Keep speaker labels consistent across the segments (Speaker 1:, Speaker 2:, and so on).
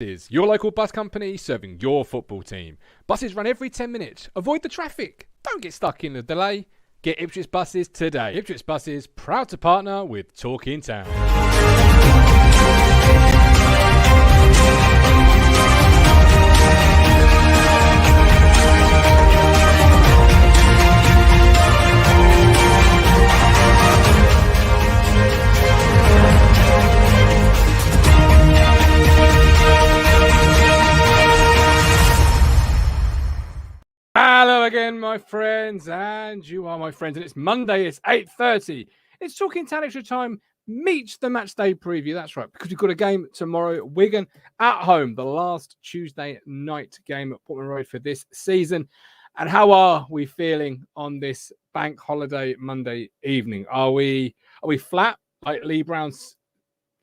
Speaker 1: Is your local bus company serving your football team. Buses run every 10 minutes. Avoid the traffic. Don't get stuck in the delay. Get Ipswich buses today. Ipswich buses, proud to partner with Talking Town. Hello again, my friends, and you are my friends, and it's Monday, it's 8:30. It's Talking Town Extra Time meets the Matchday preview. That's right, because we've got a game tomorrow, Wigan at home, the last Tuesday night game at Portman Road for this season. And how are we feeling on this bank holiday Monday evening? Are we flat, like Lee Brown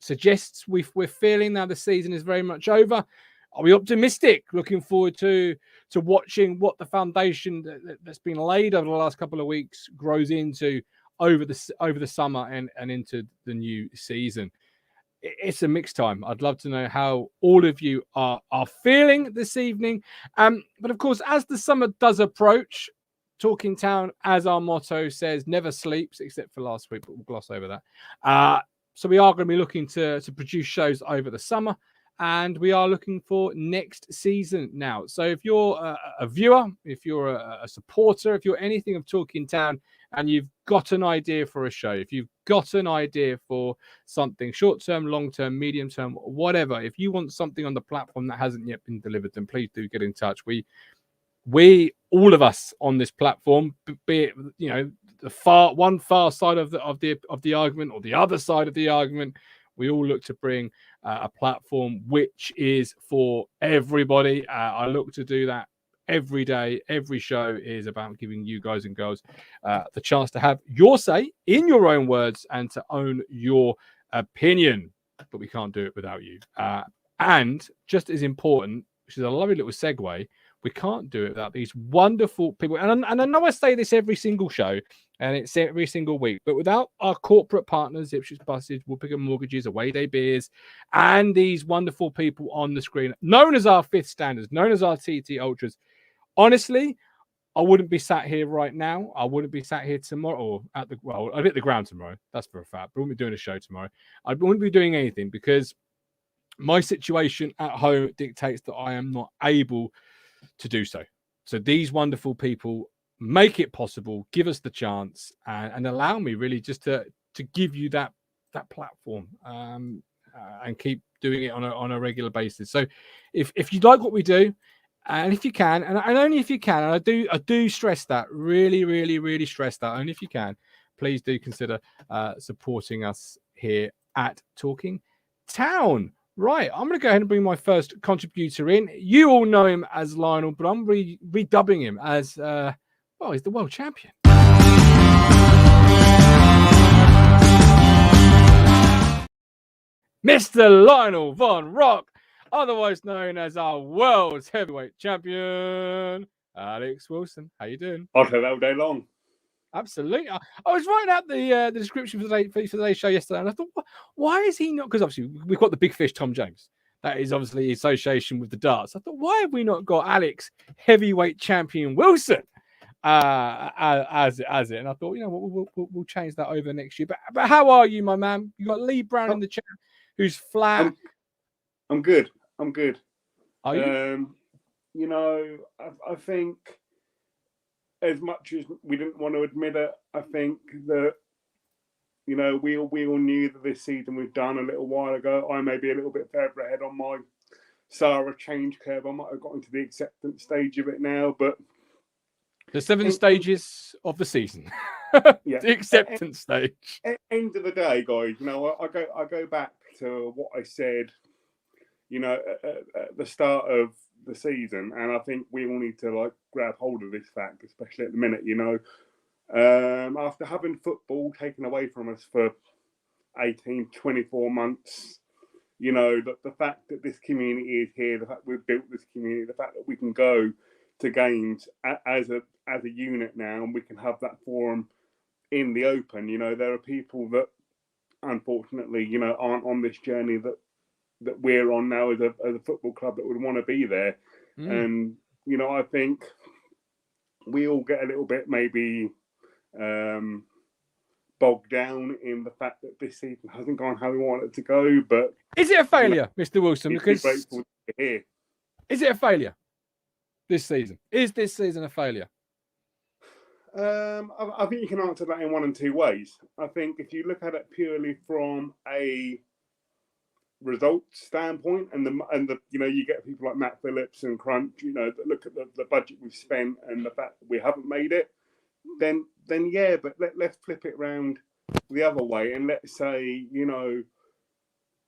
Speaker 1: suggests we're feeling now the season is very much over? Are we optimistic, looking forward to watching what the foundation that's been laid over the last couple of weeks grows into over the summer and into the new season? It's a mixed time. I'd love to know how all of you are feeling this evening. But of course, as the summer does approach, Talking Town, as our motto says, never sleeps, except for last week, but we'll gloss over that. So we are going to be looking to produce shows over the summer. And we are looking for next season now. So if you're a viewer, if you're a supporter, if you're anything of Talking Town and you've got an idea for a show, if you've got an idea for something short-term, long-term, medium-term, whatever, if you want something on the platform that hasn't yet been delivered, then please do get in touch. We all of us on this platform, be it, you know, the far side of the argument or the other side of the argument, we all look to bring a platform which is for everybody. I look to do that every day. Every show is about giving you guys and girls the chance to have your say in your own words and to own your opinion. But we can't do it without you. And just as important, which is a lovely little segue, we can't do it without these wonderful people. And I know I say this every single show, and it's every single week, but without our corporate partners, Ipswich Buses, Woolpicking Mortgages, Away Day Beers, and these wonderful people on the screen, known as our fifth standards, known as our TT Ultras, honestly, I wouldn't be sat here right now. I wouldn't be sat here tomorrow, or I'd hit the ground tomorrow. That's for a fact. But I wouldn't be doing a show tomorrow. I wouldn't be doing anything because my situation at home dictates that I am not able to do so. So these wonderful people make it possible, give us the chance, and allow me really just to give you that platform and keep doing it on a regular basis. So if you like what we do, and if you can, and only if you can, and I do stress that, really stress that, only if you can, please do consider supporting us here at Talking Town. Right, I'm going to go ahead and bring my first contributor in. You all know him as Lionel, but I'm redubbing him as, he's the world champion. Mr. Lionel Von Rock, otherwise known as our world's heavyweight champion, Alex Wilson. How you doing?
Speaker 2: I'll have that all day long.
Speaker 1: Absolutely. I was writing out the description for today's show yesterday, and I thought, why is he not? Because obviously we've got the big fish, Tom James. That is obviously association with the darts. I thought, why have we not got Alex heavyweight champion Wilson as it? And I thought, you know, we'll change that over next year. But how are you, my man? You got Lee Brown in the chat, who's flat.
Speaker 2: I'm good.
Speaker 1: Are you?
Speaker 2: You know, I think, as much as we didn't want to admit it, I think that, you know, we all knew that this season we've done a little while ago. I may be a little bit further ahead on my Sarah change curve. I might have gotten to the acceptance stage of it now, but
Speaker 1: the 7 stages of the season.
Speaker 2: Yeah.
Speaker 1: The acceptance stage.
Speaker 2: End of the day, guys, you know, I go back to what I said, you know, at the start of the season, and I think we all need to grab hold of this fact, especially at the minute. You know, after having football taken away from us for 18, 24 months, you know, the fact that this community is here, the fact we've built this community, the fact that we can go to games as a unit now, and we can have that forum in the open. You know, there are people that unfortunately, you know, aren't on this journey that that we're on now as a football club that would want to be there. And I think we all get a little bit maybe bogged down in the fact that this season hasn't gone how we want it to go. But
Speaker 1: is it a failure, Mr. Wilson? Because
Speaker 2: grateful to hear.
Speaker 1: Is it a failure this season? Is this season a failure?
Speaker 2: I think you can answer that in one and two ways. I think if you look at it purely from a results standpoint, and the you get people like Matt Phillips and Crunch, that look at the budget we've spent and the fact that we haven't made it, then yeah. But let's flip it around the other way, and let's say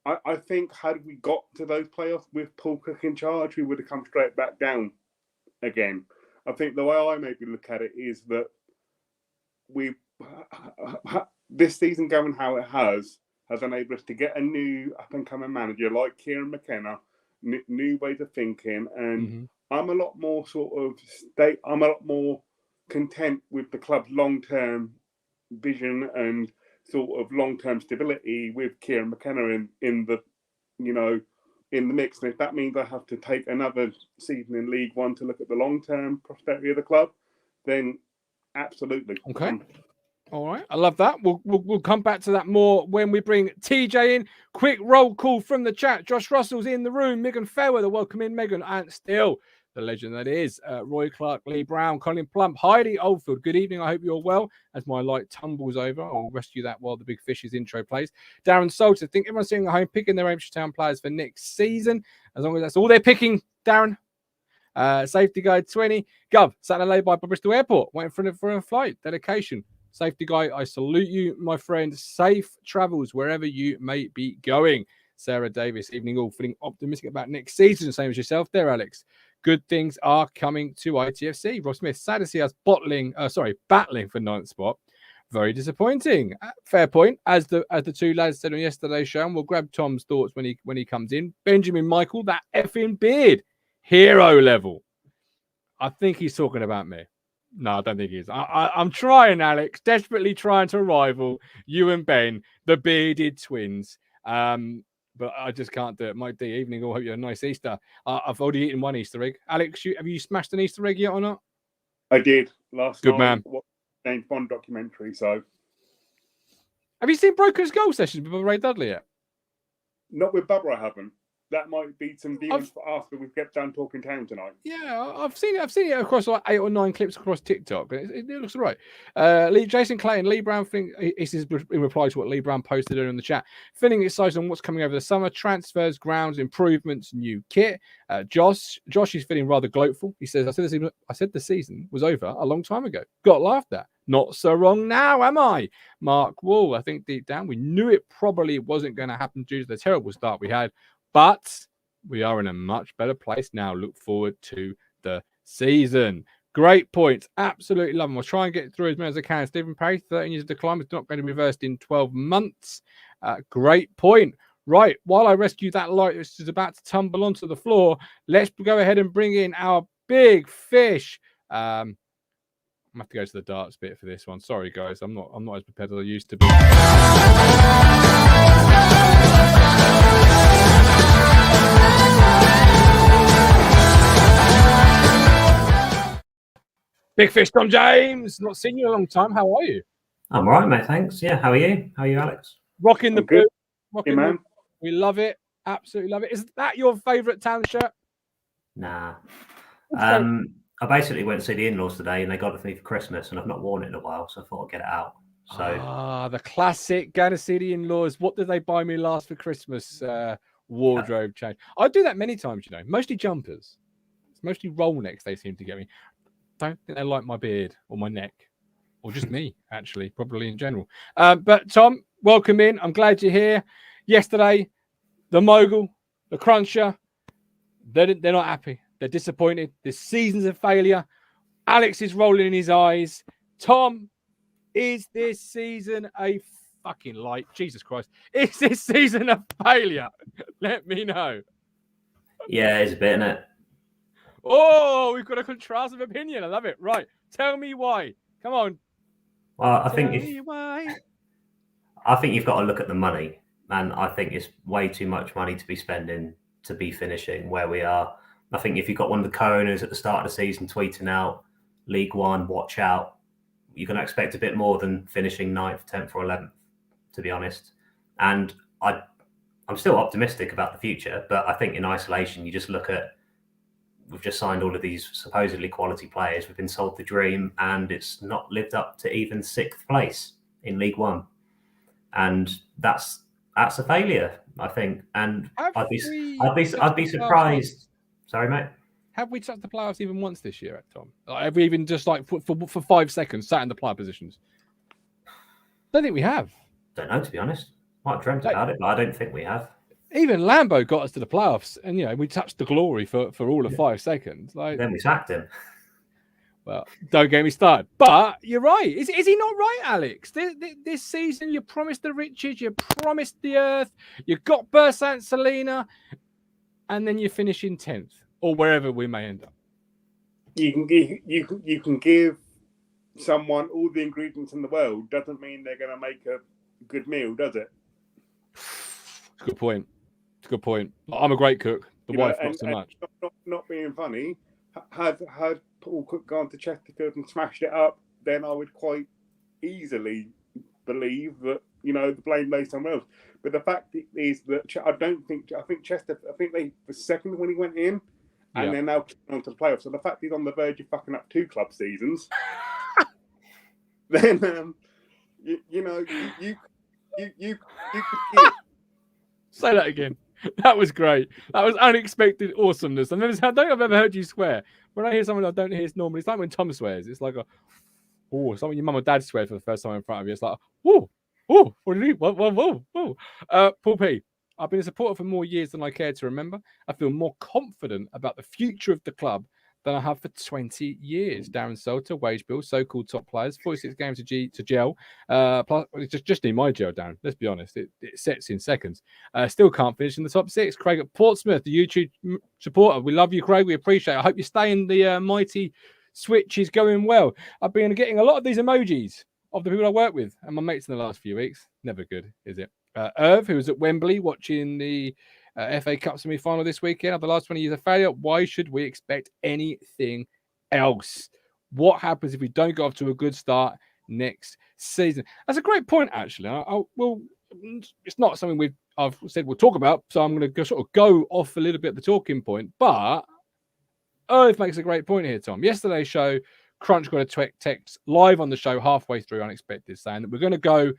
Speaker 2: I think had we got to those playoffs with Paul Cook in charge, we would have come straight back down again. I think the way I maybe look at it is that this season going how it has enabled us to get a new up-and-coming manager like Kieran McKenna, new ways of thinking, and I'm a lot more I'm a lot more content with the club's long-term vision and sort of long-term stability with Kieran McKenna in the mix. And if that means I have to take another season in League One to look at the long-term prosperity of the club, then absolutely.
Speaker 1: Okay. All right. I love that. We'll come back to that more when we bring TJ in. Quick roll call from the chat. Josh Russell's in the room. Megan Fairweather, welcome in, Megan. And still the legend that is Roy Clark, Lee Brown, Colin Plump, Heidi Oldfield. Good evening. I hope you're well. As my light tumbles over, I'll rescue that while the Big Fish's intro plays. Darren Salter, I think everyone's sitting at home picking their Ipswich Town players for next season. As long as that's all they're picking, Darren. Safety Guide 20. Gov, Saturday by Bristol Airport, waiting for a flight. Dedication. Safety Guy, I salute you, my friend. Safe travels wherever you may be going. Sarah Davis, evening all, feeling optimistic about next season. Same as yourself there, Alex. Good things are coming to ITFC. Ross Smith, sad to see us battling for ninth spot. Very disappointing. Fair point. As the two lads said on yesterday's show, and we'll grab Tom's thoughts when he comes in. Benjamin Michael, that effing beard, hero level. I think he's talking about me. No, I don't think he is. I'm trying, Alex, desperately trying to rival you and Ben, the bearded twins. But I just can't do it. Mike D, evening all. Hope you had a nice Easter. I've already eaten one Easter egg. Alex, have you smashed an Easter egg yet or not?
Speaker 2: I did last night.
Speaker 1: Good man.
Speaker 2: James Bond documentary. So,
Speaker 1: have you seen Broker's Goal Sessions with Ray Dudley yet?
Speaker 2: Not with Bubba, I haven't. That might be some viewers for after we get done talking town tonight.
Speaker 1: Yeah, I've seen it across like 8 or 9 clips across TikTok. It looks all right. Jason Clayton, Lee Brown, this is in reply to what Lee Brown posted earlier in the chat. Feeling excited on what's coming over the summer: transfers, grounds, improvements, new kit. Josh is feeling rather gloatful. He says, I said the season was over a long time ago. Got laughed at. Not so wrong now, am I? Mark Wall, I think deep down we knew it probably wasn't going to happen due to the terrible start we had. But we are in a much better place now. Look forward to the season. Great points. Absolutely love them. I'll try and get through as many as I can. Stephen Perry, 13 years of decline, is not going to be reversed in 12 months. Great point. Right, while I rescue that light which is about to tumble onto the floor, let's go ahead and bring in our big fish. I'm going to have to go to the darts bit for this one. Sorry, guys. I'm not as prepared as I used to be. Big Fish, Tom James. Not seen you in a long time. How are you?
Speaker 3: I'm all right, mate. Thanks. Yeah. How are you? How are you, Alex?
Speaker 1: Rocking the boot.
Speaker 2: Hey, man.
Speaker 1: We love it. Absolutely love it. Is that your favourite town shirt?
Speaker 3: Nah. I basically went to see the in-laws today and they got it for me for Christmas and I've not worn it in a while, so I thought I'd get it out. So
Speaker 1: the classic going to see the in-laws. What did they buy me last for Christmas? Wardrobe change. I do that many times, mostly jumpers. It's mostly roll necks they seem to get me. Don't think they like my beard or my neck, or just me, actually, probably in general. But Tom, welcome in. I'm glad you're here. Yesterday, the mogul, the cruncher, they're not happy. They're disappointed. This season's a failure. Alex is rolling in his eyes. Tom, is this season a fucking light? Jesus Christ. Is this season a failure? Let me know.
Speaker 3: Yeah, it's a bit, isn't it?
Speaker 1: Oh, we've got a contrast of opinion. I love it. Right. Tell me why. Come on.
Speaker 3: Well, I think you've got to look at the money. And I think it's way too much money to be spending to be finishing where we are. I think if you've got one of the co-owners at the start of the season tweeting out, League One, watch out, you're going to expect a bit more than finishing 9th, 10th or 11th, to be honest. And I'm still optimistic about the future, but I think in isolation, you just look at, we've just signed all of these supposedly quality players. We've been sold the dream, and it's not lived up to even 6th place in League One, and that's a failure, I think. And I'd be surprised. Sorry, mate.
Speaker 1: Have we touched the playoffs even once this year, Tom? Like, have we even just like for 5 seconds sat in the playoff positions? Don't think we have.
Speaker 3: Don't know, to be honest. Might have dreamt about it, but I don't think we have.
Speaker 1: Even Lambo got us to the playoffs, and we touched the glory for all of 5 seconds. Like,
Speaker 3: then we sacked him.
Speaker 1: Well, don't get me started. But you're right. Is he not right, Alex? This season, you promised the riches, you promised the earth, you got Bersant Salina, and then you finish in 10th or wherever we may end up.
Speaker 2: You can give someone all the ingredients in the world. Doesn't mean they're going to make a good meal, does it?
Speaker 1: It's a good point. It's a good point. I'm a great cook. The wife not so much.
Speaker 2: Not being funny. Had Paul Cook gone to Chesterfield and smashed it up, then I would quite easily believe that the blame lays somewhere else. But the fact is that I think Chesterfield. I think they were second when he went in, and they're now on to the playoffs. So the fact he's on the verge of fucking up 2 club seasons, then you could get.
Speaker 1: Say that again. That was great. That was unexpected awesomeness. I don't think I've ever heard you swear. When I hear someone I don't hear it's normally, it's like when Tom swears. It's like something your mum or dad swear for the first time in front of you. It's like, whoa, what did you do? Whoa. Paul P, I've been a supporter for more years than I care to remember. I feel more confident about the future of the club than I have for 20 years. Darren Salter, wage bill, so-called top players, 46 games to gel. Plus, just need my gel, Darren. Let's be honest. It sets in seconds. Still can't finish in the top 6. Craig at Portsmouth, the YouTube supporter. We love you, Craig. We appreciate it. I hope you stay in the mighty switch is going well. I've been getting a lot of these emojis of the people I work with and my mates in the last few weeks. Never good, is it? Irv, who was at Wembley watching the FA Cup semi-final this weekend. Of the last 20 years of failure, why should we expect anything else? What happens if we don't get off to a good start next season? That's a great point, actually. It's not something I've said we'll talk about, so I'm going to sort of go off a little bit the talking point. But Irv makes a great point here, Tom. Yesterday's show, Crunch got a text live on the show halfway through, unexpected, saying that we're going to go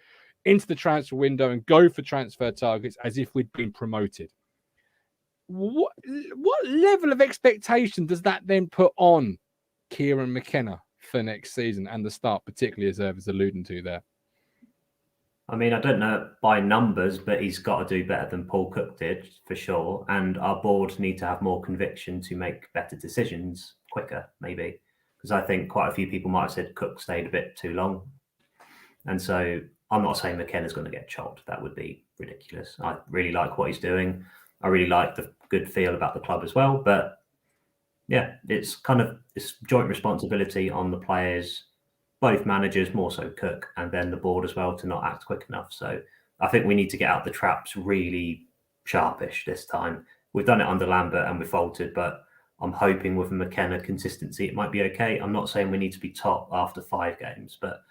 Speaker 1: into the transfer window and go for transfer targets as if we'd been promoted. What level of expectation does that then put on Kieran McKenna for next season and the start, particularly as Irv is alluding to there?
Speaker 3: I mean, I don't know by numbers, but he's got to do better than Paul Cook did, for sure. And our board need to have more conviction to make better decisions quicker, maybe. Because I think quite a few people might have said Cook stayed a bit too long. And so I'm not saying McKenna's going to get chopped. That would be ridiculous. I really like what he's doing. I really like the good feel about the club as well. But yeah, it's joint responsibility on the players, both managers, more so Cook, and then the board as well, to not act quick enough. So I think we need to get out the traps really sharpish this time. We've done it under Lambert and we faltered, but I'm hoping with McKenna consistency, it might be okay. I'm not saying we need to be top after 5 games, but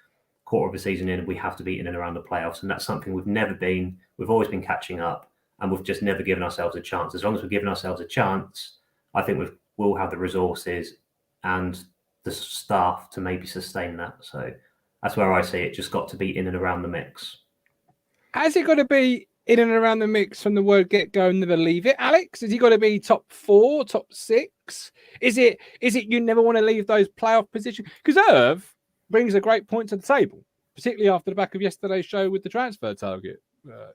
Speaker 3: quarter of a season in, we have to be in and around the playoffs. And that's something we've never been. We've always been catching up, and we've just never given ourselves a chance. As long as we're giving ourselves a chance, I think we'll have the resources and the staff to maybe sustain that. So that's where I see it. Just got to be in and around the mix.
Speaker 1: Has it got to be in and around the mix from the word get go and never leave it, Alex? Has he got to be top 4, top 6? Is it you never want to leave those playoff positions? Because Irv brings a great point to the table, particularly after the back of yesterday's show with the transfer target.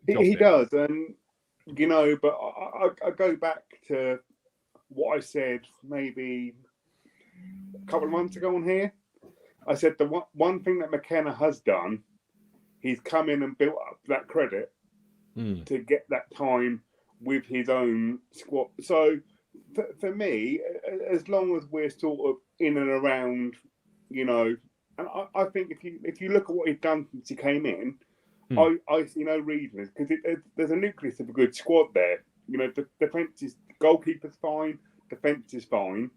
Speaker 2: He does, and but I go back to what I said maybe a couple of months ago on here. I said the one thing that McKenna has done, he's come in and built up that credit to get that time with his own squad. So for me, as long as we're sort of in and around, and I think if you look at what he's done since he came in, I see no reason because there's a nucleus of a good squad there. The defence is goalkeeper's fine, defence is fine.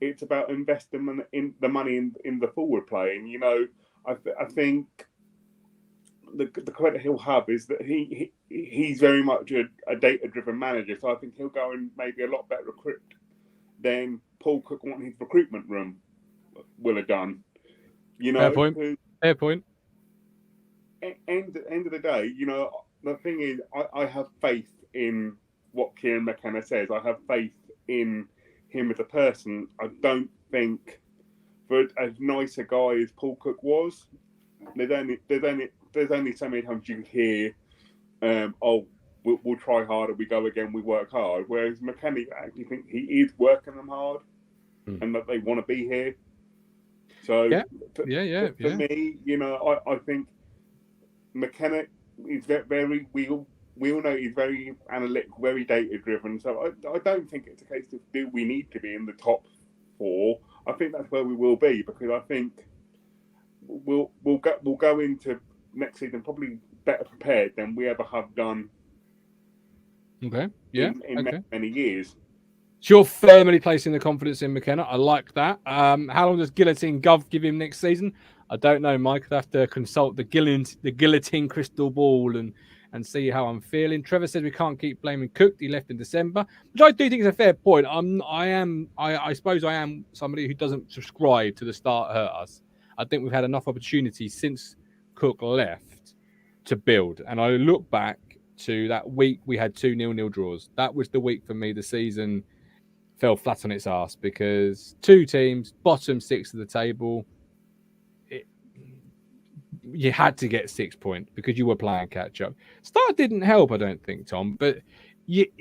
Speaker 2: It's about investing in the money in the forward play, and I think the credit he'll have is that he's very much a data-driven manager. So I think he'll go and maybe a lot better equipped than Paul Cook wanting his recruitment room will have done.
Speaker 1: Fair point. Fair point.
Speaker 2: End of the day, the thing is, I have faith in what Kieran McKenna says. I have faith in him as a person. I don't think, for as nice a guy as Paul Cook was, there's only so many times you can hear, we'll try harder, we go again, we work hard. Whereas McKenna, I actually think he is working them hard, and that they want to be here. So for me, I think McKenna is very. We all know he's very analytical, very data driven. So I don't think it's a case of do we need to be in the top 4. I think that's where we will be, because I think we'll go into next season probably better prepared than we ever have done.
Speaker 1: Okay. Yeah.
Speaker 2: In many years.
Speaker 1: So you're firmly placing the confidence in McKenna. I like that. How long does Guillotine Gov give him next season? I don't know, Mike. I'd have to consult the Guillotine crystal ball and see how I'm feeling. Trevor says we can't keep blaming Cook. He left in December, which I do think is a fair point. I suppose I am somebody who doesn't subscribe to the start hurt us. I think we've had enough opportunities since Cook left to build. And I look back to that week we had 2 0-0 draws. That was the week for me the season fell flat on its ass, because 2 teams, bottom 6 of the table, you had to get 6 points because you were playing catch up. Start didn't help, I don't think, Tom. But we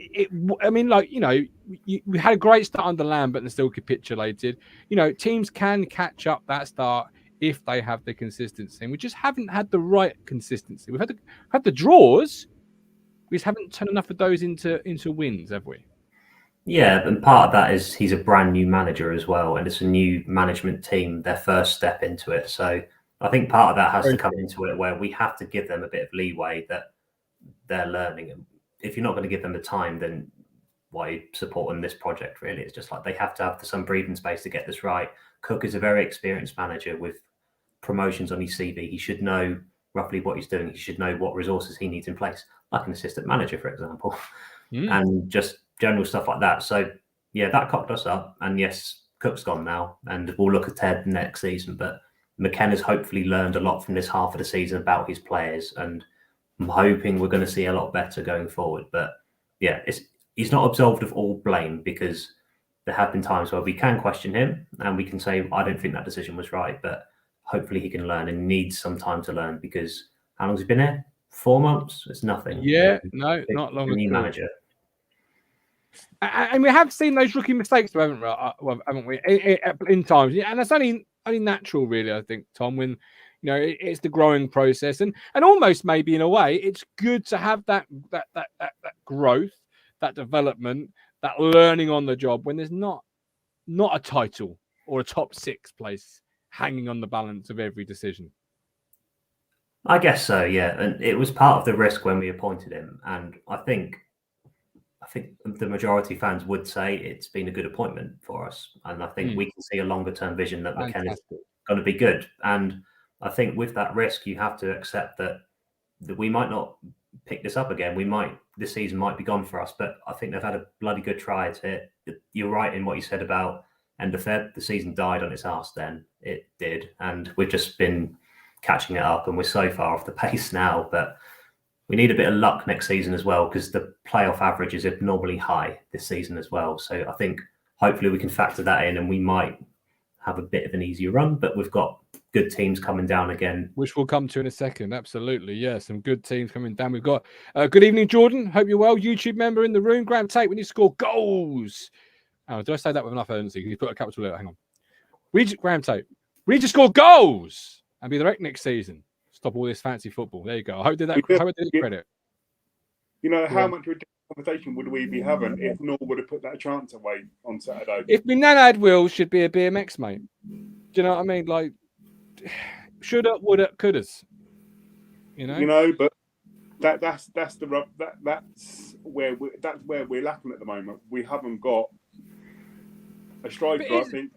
Speaker 1: had a great start under Lambert and still capitulated. Teams can catch up that start if they have the consistency. And we just haven't had the right consistency. We've had the draws. We just haven't turned enough of those into wins, have we?
Speaker 3: Yeah, and part of that is he's a brand new manager as well, and it's a new management team, their first step into it. So I think part of that has to come into it, where we have to give them a bit of leeway that they're learning. And if you're not going to give them the time, then why are you supporting this project, really? It's just like they have to have some breathing space to get this right. Cook is a very experienced manager with promotions on his CV. He should know roughly what he's doing. He should know what resources he needs in place, like an assistant manager, for example, and just general stuff like that. So, yeah, that cocked us up. And yes, Cook's gone now, and we'll look ahead next season. But McKenna's hopefully learned a lot from this half of the season about his players, and I'm hoping we're going to see a lot better going forward. But yeah, he's not absolved of all blame, because there have been times where we can question him and we can say, I don't think that decision was right, but hopefully he can learn, and needs some time to learn, because how long has he been here? 4 months? It's nothing.
Speaker 1: Yeah, no, not long.
Speaker 3: New manager.
Speaker 1: And we have seen those rookie mistakes, haven't we? In times, and that's only natural, really. I think, Tom, when it's the growing process, and almost maybe in a way, it's good to have that growth, that development, that learning on the job when there's not a title or a top 6 place hanging on the balance of every decision.
Speaker 3: I guess so, yeah. And it was part of the risk when we appointed him, and I think the majority of fans would say it's been a good appointment for us. And I think we can see a longer term vision that McKenna's going to be good. And I think with that risk, you have to accept that we might not pick this up again. This season might be gone for us, but I think they've had a bloody good try at it. You're right in what you said about end of Feb. The season died on its arse then. It did. And we've just been catching it up, and we're so far off the pace now. But we need a bit of luck next season as well, because the playoff average is abnormally high this season as well. So I think hopefully we can factor that in, and we might have a bit of an easier run. But we've got good teams coming down again,
Speaker 1: which we'll come to in a second. Absolutely, yeah, some good teams coming down. We've got good evening, Jordan. Hope you're well. YouTube member in the room. Graham Tate, when you score goals. Oh, did I say that with enough urgency? Can you put a capital letter? Hang on. Graham Tate. We need to score goals and be direct next season. Stop all this fancy football. There you go. I hope I did credit.
Speaker 2: How much conversation would we be having if Nor would have put that chance away on Saturday?
Speaker 1: If my nanad wheel should be a BMX, mate. Do you know what I mean? Like, shoulda, woulda, couldas.
Speaker 2: You know, but that's where we're lacking at the moment. We haven't got a striker. I think.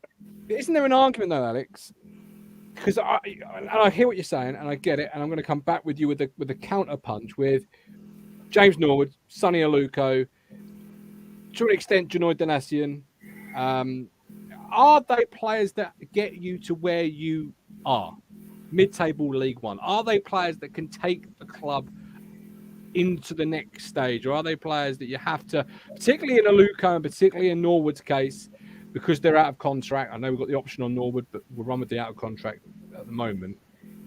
Speaker 1: Isn't there an argument though, Alex? Because I hear what you're saying and I get it, and I'm going to come back with you with a counter punch with James Norwood, Sonny Aluko, to an extent Janoy Donasian. Are they players that get you to where you are, mid-table League One? Are they players that can take the club into the next stage, or are they players that you have to, particularly in Aluko and particularly in Norwood's case, because they're out of contract? I know we've got the option on Norwood, but we'll run with the out of contract at the moment.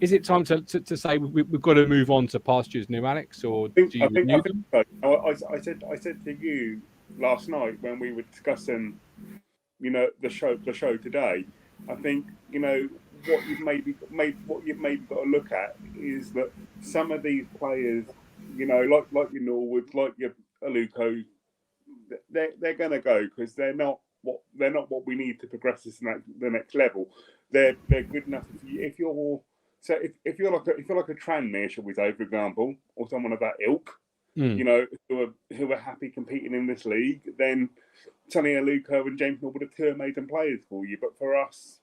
Speaker 1: Is it time to say we've got to move on to pastures new, Alex, or do you renew them?
Speaker 2: So. I said to you last night when we were discussing, you know, the show today. I think, you know, what you've maybe got to look at is that some of these players, you know, like your Norwood, like your Aluko, they're going to go because they're not what we need to progress us to the next level. They're good enough if you're like a Tranmere, shall we say, for example, or someone of that ilk, you know, who are happy competing in this league, then Sonny Aluko and James Norwood are two amazing players for you. But for us,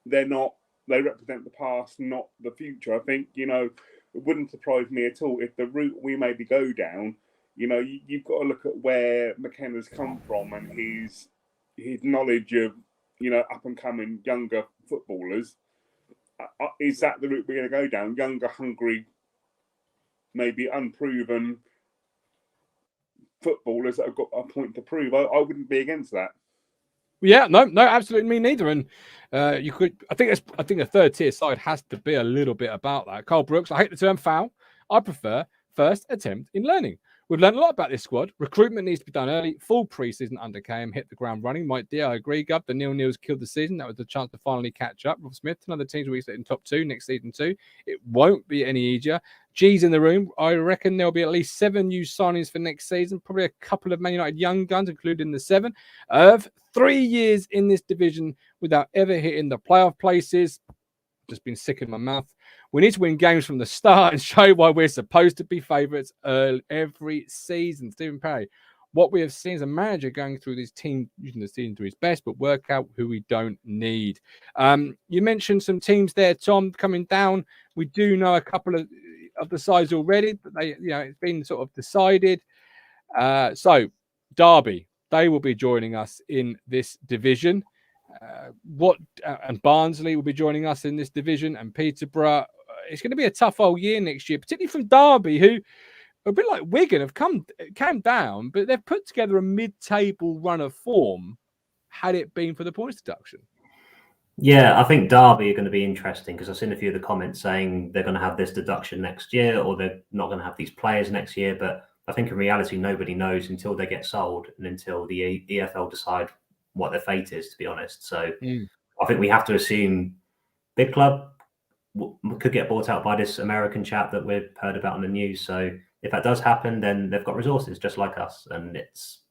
Speaker 2: they're not. They represent the past, not the future. I think, you know, it wouldn't surprise me at all if the route we maybe go down, you know, you've got to look at where McKenna's come from and his knowledge of, you know, up and coming younger footballers. Is that the route we're going to go down? Younger, hungry, maybe unproven footballers that have got a point to prove. I wouldn't be against that.
Speaker 1: Yeah, no, absolutely, me neither. And you could, I think a third tier side has to be a little bit about that. Carl Brooks, I hate the term foul. I prefer first attempt in learning. We've learned a lot about this squad. Recruitment needs to be done early. Full pre-season under KM, hit the ground running. Mike Dear, I agree, Gub. The nil-nils killed the season. That was the chance to finally catch up. Rob Smith, another team we'll be in top two next season too. It won't be any easier. G's in the room. I reckon there'll be at least 7 new signings for next season. Probably a couple of Man United young guns, including the 7. 3 years in this division without ever hitting the playoff places. Just been sick in my mouth. We need to win games from the start and show why we're supposed to be favourites every season. Stephen Parry, what we have seen as a manager going through this team, using the season to his best, but work out who we don't need. You mentioned some teams there, Tom, coming down. We do know a couple of the sides already, but it's been sort of decided. So Derby, they will be joining us in this division. And Barnsley will be joining us in this division, and Peterborough. It's going to be a tough old year next year, particularly from Derby, who are a bit like Wigan, have came down, but they've put together a mid-table run of form had it been for the points deduction.
Speaker 3: Yeah, I think Derby are going to be interesting because I've seen a few of the comments saying they're going to have this deduction next year or they're not going to have these players next year. But I think in reality, nobody knows until they get sold and until the EFL decide what their fate is, to be honest. So I think we have to assume big club could get bought out by this American chap that we've heard about on the news. So if that does happen, then they've got resources just like us, and it's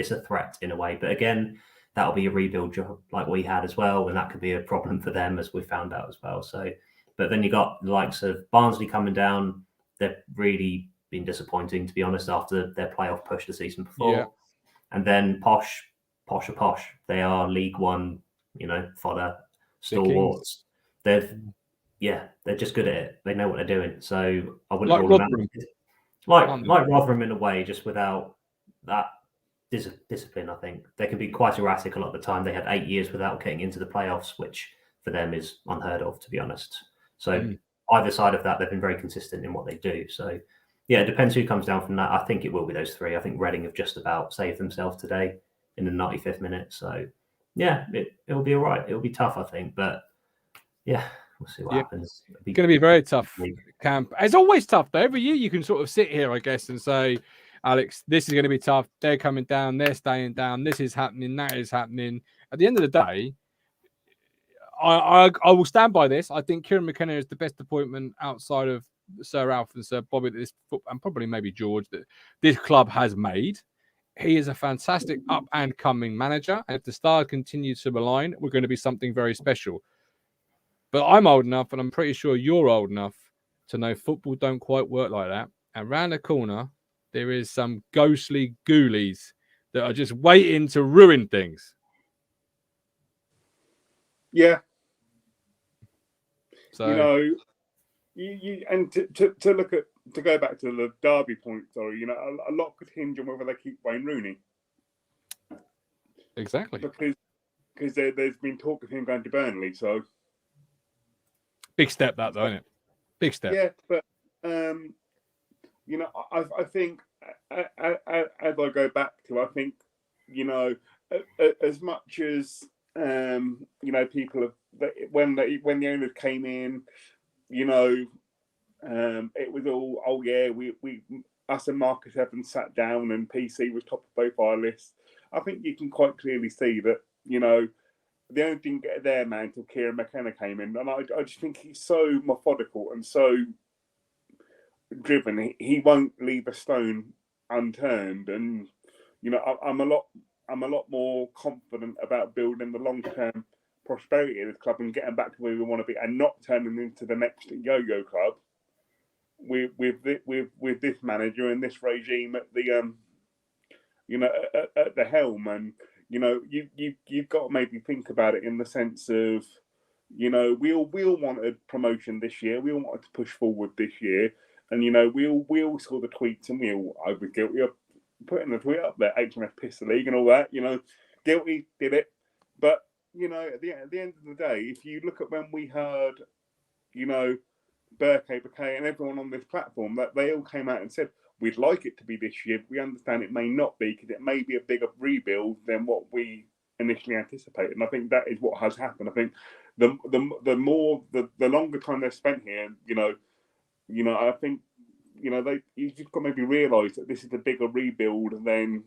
Speaker 3: a threat in a way. But again, that'll be a rebuild job like we had as well, and that could be a problem for them, as we found out as well. So, but then you got the likes of Barnsley coming down. They've really been disappointing, to be honest, after their playoff push the season before. Yeah. And then Posh. They are League One, fodder, stalwarts. They're just good at it. They know what they're doing. So I wouldn't rule them out. Like Rotherham in a way, just without that discipline. I think they can be quite erratic a lot of the time. They had 8 years without getting into the playoffs, which for them is unheard of, to be honest. So either side of that, they've been very consistent in what they do. So yeah, it depends who comes down from that. I think it will be those three. I think Reading have just about saved themselves today in the 95th minute. So yeah, it'll be all right. It'll be tough, I think, but yeah, we'll see what happens.
Speaker 1: It's going to be very tough camp. It's always tough though. Every year you can sort of sit here, I guess, and say, Alex, this is going to be tough. They're coming down. They're staying down. This is happening. That is happening. At the end of the day, I will stand by this. I think Kieran McKenna is the best appointment outside of Sir Alf and Sir Bobby and probably maybe George that this club has made. He is a fantastic up and coming manager. And if the stars continue to align, we're going to be something very special. But I'm old enough, and I'm pretty sure you're old enough to know football don't quite work like that. And round the corner, there is some ghostly ghoulies that are just waiting to ruin things.
Speaker 2: Yeah.
Speaker 1: So,
Speaker 2: You know, you and to look at, to go back to the Derby point, sorry, you know, a lot could hinge on whether they keep Wayne Rooney.
Speaker 1: exactly.
Speaker 2: Because there's been talk of him going to Burnley, so
Speaker 1: Big step that though, isn't it? Big step.
Speaker 2: yeah, but you know, I think as I go back to, I think, you know, as much as you know, people have, when the owners came in, you know, it was all, oh yeah, we us and Marcus Evans sat down and PC was top of both our lists. I think you can quite clearly see that, you know, they only didn't get there, man, until Kieran McKenna came in, and I just think he's so methodical and so driven. He won't leave a stone unturned, and you know, I'm a lot more confident about building the long term prosperity of this club and getting back to where we want to be, and not turning into the next yo-yo club with this manager and this regime at the you know, at the helm. And you know, you've got to maybe think about it in the sense of, you know, we all wanted promotion this year. We all wanted to push forward this year. And, you know, we all saw the tweets, and I was guilty of putting the tweet up there, HMF piss the league and all that, you know, guilty, did it. But, you know, at the end of the day, if you look at when we heard, you know, Burke, Bouquet and everyone on this platform, that they all came out and said, we'd like it to be this year, but we understand it may not be, because it may be a bigger rebuild than what we initially anticipated. And I think that is what has happened. I think the longer time they've spent here, you know, I think, you know, you just got to maybe realise that this is a bigger rebuild than,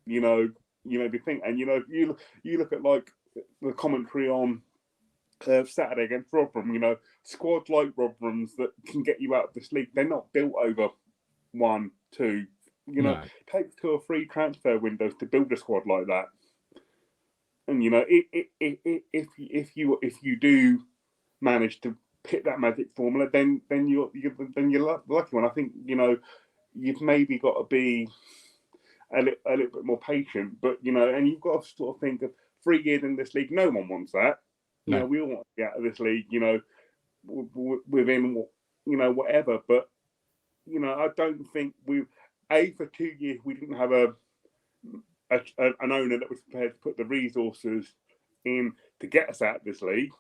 Speaker 2: you know, you maybe think. And you know, you look at like the commentary on Saturday against Rotherham, you know, squads like Rotherham's that can get you out of this league, they're not built over 1, 2. You know, it takes 2 or 3 transfer windows to build a squad like that. And you know, if you do manage to hit that magic formula, then you're the lucky one. I think, you know, you've maybe got to be a little bit more patient, but you know, and you've got to sort of think of 3 years in this league. No one wants that. You know, we all want to get out of this league, you know, within, you know, whatever. But you know, I don't think for 2 years we didn't have an owner that was prepared to put the resources in to get us out of this league.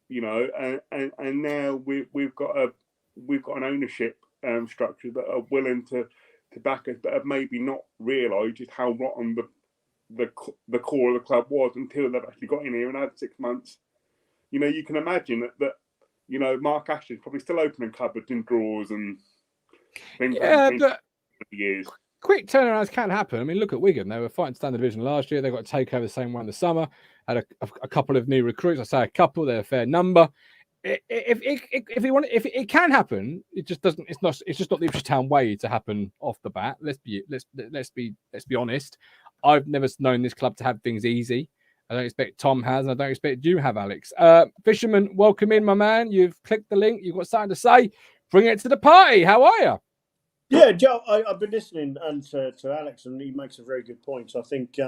Speaker 2: You know, and now we've got an ownership structure that are willing to back us, but have maybe not realised just how rotten the core of the club was until they've actually got in here and had 6 months. You know, you can imagine that you know, Mark Ashley's probably still opening cupboards and drawers and things.
Speaker 1: Yeah, but
Speaker 2: years.
Speaker 1: Quick turnarounds can happen. I mean, look at Wigan. They were fighting standard division last year. They got to take over the same one in the summer. Had a couple of new recruits. I say a couple. They're a fair number. If it can happen, it just doesn't. It's just not the Ipswich Town way to happen off the bat. Let's be honest. I've never known this club to have things easy. I don't expect Tom has, and I don't expect you have, Alex. Fisherman, welcome in, my man. You've clicked the link. You've got something to say. Bring it to the party. How are you?
Speaker 4: Yeah, Joe, I've been listening to Alex, and he makes a very good point. I think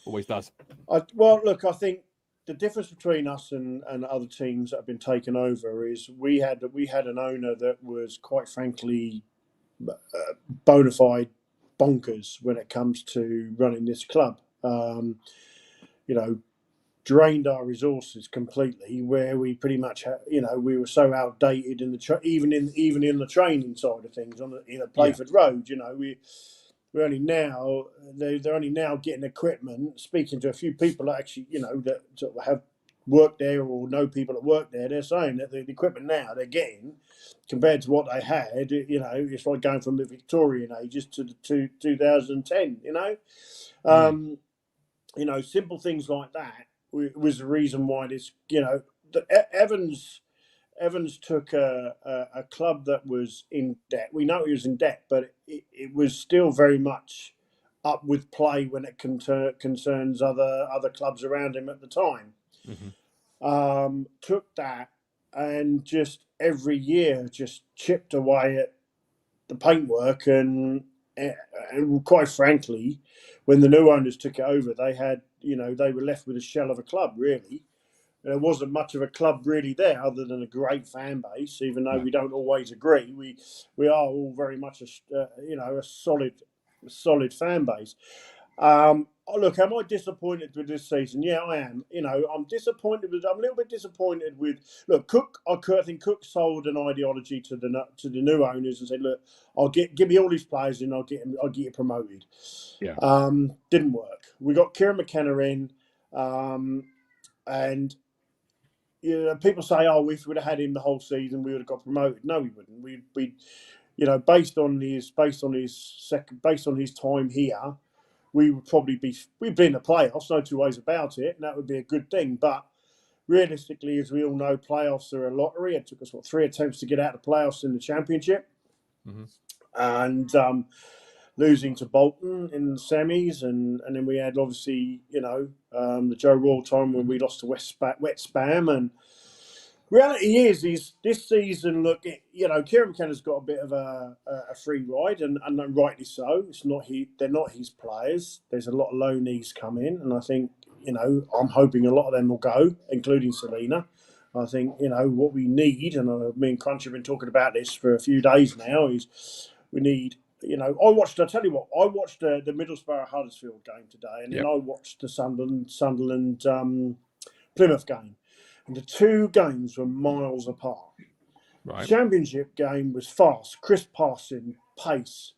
Speaker 1: always does.
Speaker 4: I think the difference between us and other teams that have been taken over is we had an owner that was, quite frankly, bona fide bonkers when it comes to running this club. You know, drained our resources completely, where we pretty much we were so outdated in the even in the training side of things on Playford Road. You know, we're only now they're only now getting equipment. Speaking to a few people that actually, you know, that sort of have worked there or know people that work there, they're saying that the equipment now they're getting compared to what they had, you know, it's like going from the Victorian ages to the 2010. You know, you know, simple things like that was the reason why this, you know, Evans took a club that was in debt. We know he was in debt, but it was still very much up with play when it concerns other clubs around him at the time.
Speaker 1: Mm-hmm.
Speaker 4: Took that and just every year just chipped away at the paintwork. And quite frankly, when the new owners took it over, they had, they were left with a shell of a club, really. There wasn't much of a club really there other than a great fan base, even though we don't always agree. We are all very much a solid fan base. Look, am I disappointed with this season? Yeah, I am. I'm disappointed I'm a little bit disappointed with. Look, Cook. I think Cook sold an ideology to the new owners and said, "Look, give me all these players and I'll get you promoted."
Speaker 1: Yeah.
Speaker 4: Didn't work. We got Kieran McKenna in, and people say, "Oh, if we'd have had him the whole season, we would have got promoted." No, we wouldn't. We based on his time here, we would probably we'd be in the playoffs, no two ways about it, and that would be a good thing. But realistically, as we all know, playoffs are a lottery. It took us 3 attempts to get out of the playoffs in the Championship, and losing to Bolton in the semis, and then we had obviously the Joe Royal time when we lost to Wet Spam. And reality is this season, look, Kieran McKenna's got a bit of a free ride, and rightly so. They're not his players. There's a lot of loanees come in, and I think I'm hoping a lot of them will go, including Selena. I think what we need, and me and Crunch have been talking about this for a few days now, is we need. I watched the Middlesbrough Huddersfield game today, and then I watched the Sunderland Plymouth game. And the two games were miles apart.
Speaker 1: Right.
Speaker 4: The Championship game was fast, crisp passing, pace,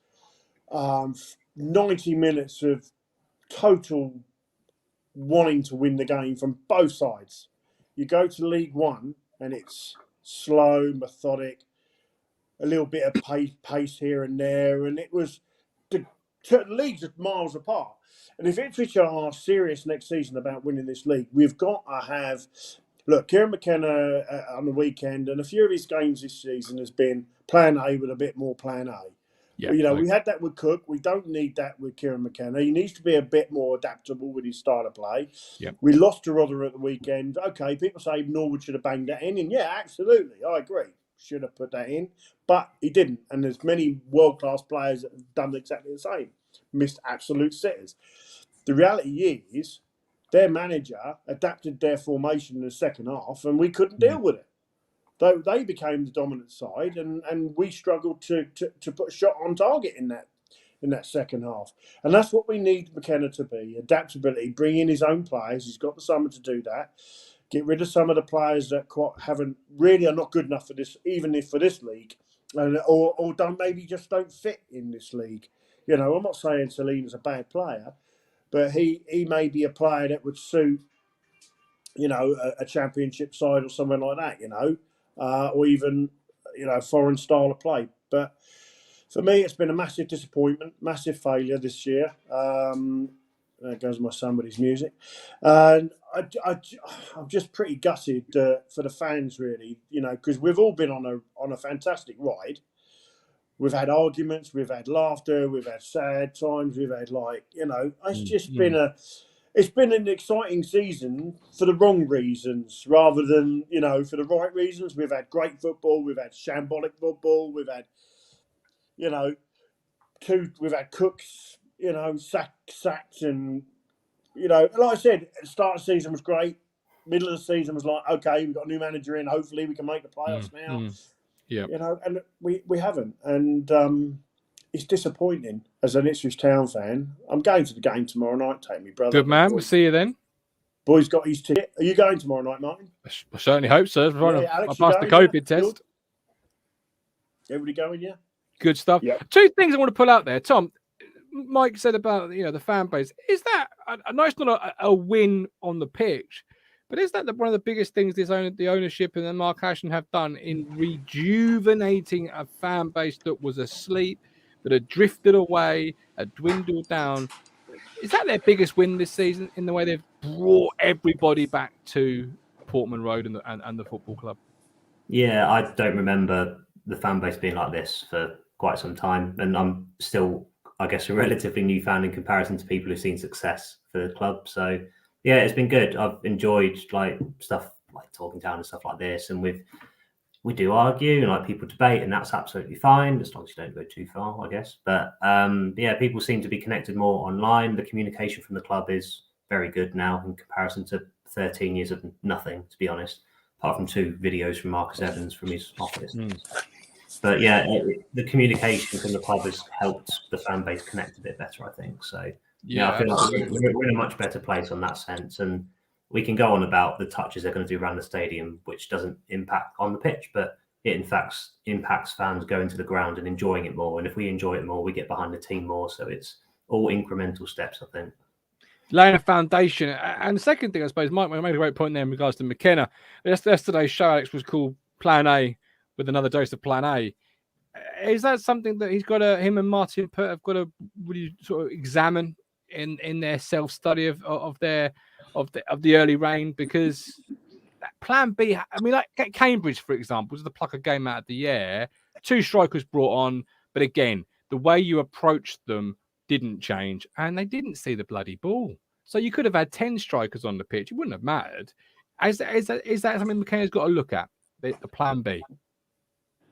Speaker 4: 90 minutes of total wanting to win the game from both sides. You go to League One and it's slow, methodic, a little bit of pace here and there, and it was the leagues are miles apart. And if Ipswich are serious next season about winning this league, we've got to have. Look, Kieran McKenna on the weekend, and a few of his games this season has been plan A with a bit more plan A.
Speaker 1: Yeah,
Speaker 4: we had that with Cook. We don't need that with Kieran McKenna. He needs to be a bit more adaptable with his style of play.
Speaker 1: Yep.
Speaker 4: We lost to Rother at the weekend. Okay, people say Norwood should have banged that in, and yeah, absolutely, I agree. Should have put that in, but he didn't. And there's many world-class players that have done exactly the same. Missed absolute sitters. The reality is, their manager adapted their formation in the second half, and we couldn't deal with it. They became the dominant side, and we struggled to put a shot on target in that second half. And that's what we need McKenna to be: adaptability, bring in his own players. He's got the summer to do that. Get rid of some of the players that are not good enough for this, even if for this league, or don't fit in this league. I'm not saying Selena's a bad player, but he may be a player that would suit, a Championship side or something like that, or even, foreign style of play. But for me, it's been a massive disappointment, massive failure this year. There goes my son with his music. And I'm just pretty gutted for the fans, really, because we've all been on a fantastic ride. We've had arguments, we've had laughter, we've had sad times, we've had it's just been an exciting season for the wrong reasons rather than, for the right reasons. We've had great football, we've had shambolic football, we've had, we've had Cooks, sacks and, like I said, the start of the season was great. Middle of the season was like, okay, we've got a new manager in, hopefully we can make the playoffs now.
Speaker 1: Yeah,
Speaker 4: and we haven't, and it's disappointing as an Ipswich Town fan. I'm going to the game tomorrow night. Take me, brother.
Speaker 1: good man. We'll see you then.
Speaker 4: Boy's got his ticket. Are you going tomorrow night, Martin?
Speaker 1: I certainly hope so.
Speaker 4: Alex,
Speaker 1: I passed the COVID test.
Speaker 4: Everybody going? Yeah.
Speaker 1: Good stuff.
Speaker 2: Yep.
Speaker 1: Two things I want to pull out there, Tom. Mike said about the fan base. Is that I know it's not a win on the pitch, but is that one of the biggest things the ownership and then Mark Ashton have done in rejuvenating a fan base that was asleep, that had drifted away, had dwindled down? Is that their biggest win this season in the way they've brought everybody back to Portman Road and the football club?
Speaker 3: Yeah, I don't remember the fan base being like this for quite some time, and I'm still, I guess, a relatively new fan in comparison to people who've seen success for the club. So yeah, it's been good. I've enjoyed stuff like talking down and stuff like this, and we do argue and like people debate, and that's absolutely fine as long as you don't go too far, I guess. But yeah, people seem to be connected more online. The communication from the club is very good now in comparison to 13 years of nothing, to be honest, apart from 2 videos from Marcus Evans from his office. But yeah, the communication from the club has helped the fan base connect a bit better, I think. So yeah, I feel we're in a much better place on that sense. And we can go on about the touches they're going to do around the stadium, which doesn't impact on the pitch, but it in fact impacts fans going to the ground and enjoying it more. And if we enjoy it more, we get behind the team more. So it's all incremental steps, I think.
Speaker 1: Laying a foundation. And the second thing, I suppose, Mike made a great point there in regards to McKenna. Yesterday's show, Alex, was called Plan A with another dose of Plan A. Is that something that him and Martin have got to really sort of examine in their self-study of the early reign? Because that Plan B, I mean, like Cambridge, for example, was the pluck a game out of the air. 2 strikers brought on, but again, the way you approached them didn't change, and they didn't see the bloody ball. So you could have had 10 strikers on the pitch; it wouldn't have mattered. Is that something McKenna's got to look at? The Plan B.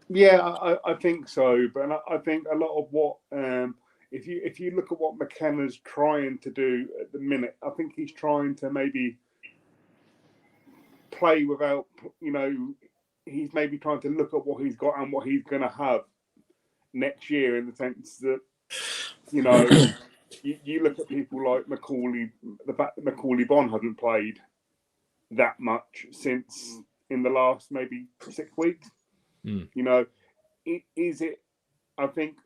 Speaker 2: Yeah, I think so, but I think a lot of what if you look at what McKenna's trying to do at the minute, I think he's trying to maybe play without, he's maybe trying to look at what he's got and what he's going to have next year, in the sense that, you look at people like Macaulay, the fact that Macaulay Bonne hasn't played that much since in the last maybe 6 weeks. Is it? I think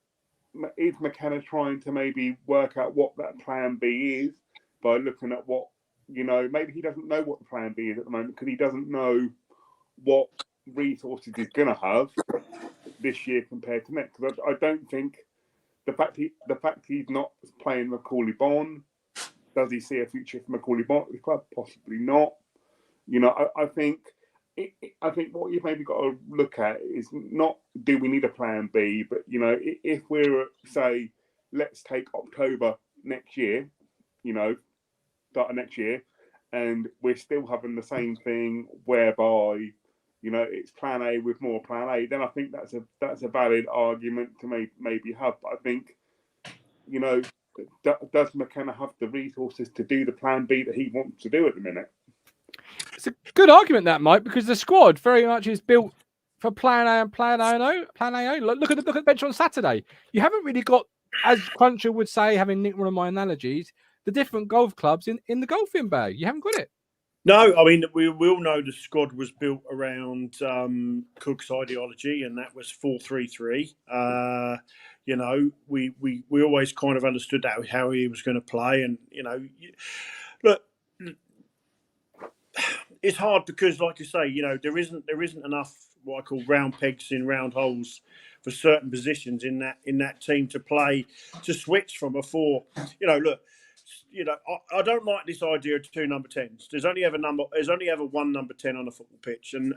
Speaker 2: is McKenna trying to maybe work out what that Plan B is by looking at what maybe he doesn't know what the Plan B is at the moment, because he doesn't know what resources he's going to have this year compared to next. Because I don't think the fact he's not playing Macaulay Bonne, does he see a future for Macaulay Bonne at the club? Possibly not. I think what you've maybe got to look at is not do we need a Plan B, but if we're say, let's take October next year, start of next year, and we're still having the same thing whereby it's Plan A with more Plan A, then I think that's a valid argument to maybe have. But I think does McKenna have the resources to do the Plan B that he wants to do at the minute?
Speaker 1: It's a good argument, that, Mike, because the squad very much is built for Plan A and Plan A only. Look at the bench on Saturday. You haven't really got, as Cruncher would say, having nicked one of my analogies, the different golf clubs in the golfing bag. You haven't got it.
Speaker 4: No, I mean, we all know the squad was built around Cook's ideology, and that was 4-3-3. We always kind of understood that, how he was going to play, and look, it's hard because, like you say, there isn't enough what I call round pegs in round holes for certain positions in that team to switch from a 4. Look. I don't like this idea of 2 number 10s. There's only ever one number 10 on a football pitch, and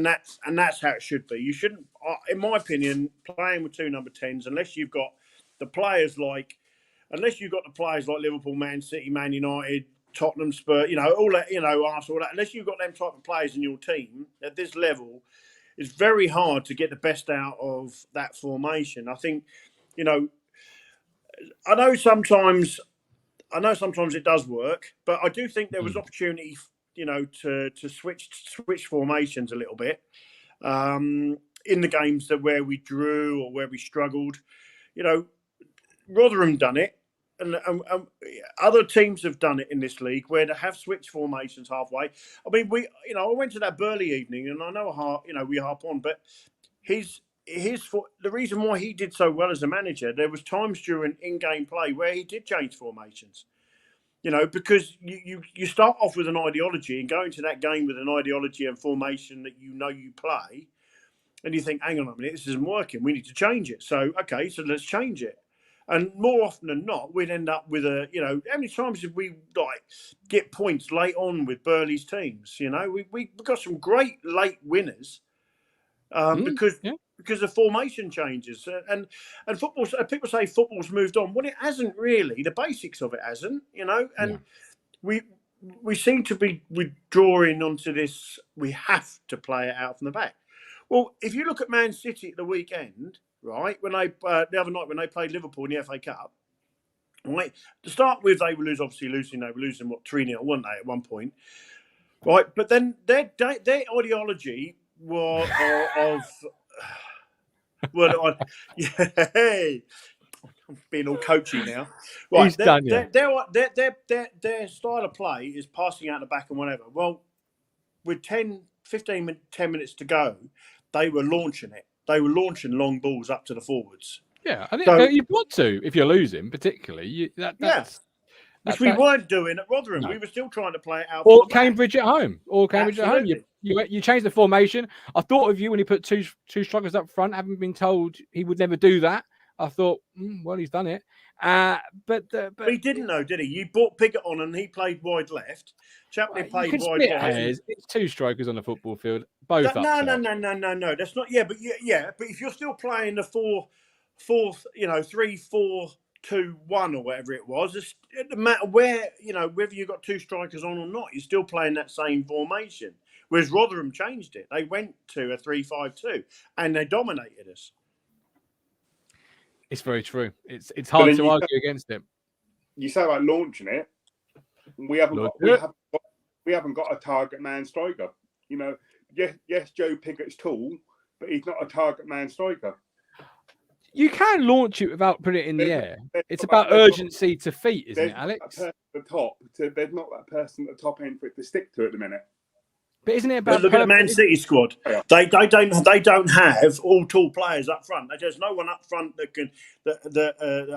Speaker 4: that's how it should be. You shouldn't, in my opinion, playing with 2 number 10s unless you've got the players like Liverpool, Man City, Man United, Tottenham, Spurs, all that, Arsenal, all that. Unless you've got them type of players in your team at this level, it's very hard to get the best out of that formation. I think, I know sometimes it does work, but I do think there was opportunity, to switch formations a little bit in the games where we drew or where we struggled. Rotherham done it, and other teams have done it in this league where they have switched formations halfway. I mean, I went to that Burley evening, and I know we harp on, but the reason why he did so well as a manager, there was times during in-game play where he did change formations. Because you start off with an ideology and go into that game with an ideology and formation that you play, and you think, hang on a minute, this isn't working. We need to change it. So, okay, so let's change it. And more often than not, we'd end up with how many times did we get points late on with Burley's teams? We got some great late winners because of formation changes and football. People say football's moved on. Well, it hasn't really. The basics of it hasn't. And we seem to be withdrawing onto this. We have to play it out from the back. Well, if you look at Man City at the weekend, right, when they the other night when they played Liverpool in the FA Cup, right, to start with they were losing. They were losing 3-0, weren't they, at one point, right? But then their ideology was of well, hey, I'm being all coachy now. Right,
Speaker 1: He's done, yeah.
Speaker 4: their style of play is passing out the back and whatever. Well, with 10 minutes to go, they were launching it. They were launching long balls up to the forwards.
Speaker 1: Yeah, I think
Speaker 4: So-
Speaker 1: you've got to if you're losing, particularly.
Speaker 4: Which we weren't doing at Rotherham.
Speaker 1: No.
Speaker 4: We were still trying to play it out.
Speaker 1: Or
Speaker 4: from the back.
Speaker 1: Cambridge at home.
Speaker 4: Absolutely.
Speaker 1: You changed the formation. I thought of you when he put two strikers up front, having been told he would never do that. I thought, well, he's done it. But
Speaker 4: he didn't know, did he? You brought Piggott on and he played wide left. Chaplin
Speaker 1: you
Speaker 4: played
Speaker 1: can
Speaker 4: wide
Speaker 1: split
Speaker 4: right.
Speaker 1: hairs. It's two strikers on the football field, both up.
Speaker 4: No. That's not. Yeah, but if you're still playing the 3-4-2-1 or whatever it was, it doesn't matter where, whether you got two strikers on or not, you're still playing that same formation. Whereas Rotherham changed it. They went to a 3-5-2 and they dominated us.
Speaker 1: It's very true. It's hard to argue against it.
Speaker 2: You say about launching it. We haven't got a target man striker. Yes, Joe Piggott's tall, but he's not a target man striker.
Speaker 1: You can launch it without putting it in the air. It's about urgency to feet, isn't it, Alex?
Speaker 2: There's not that person at the top end for it to stick to at the minute.
Speaker 1: But isn't it about
Speaker 4: look at the Man City squad? They don't have all tall players up front. There's no one up front that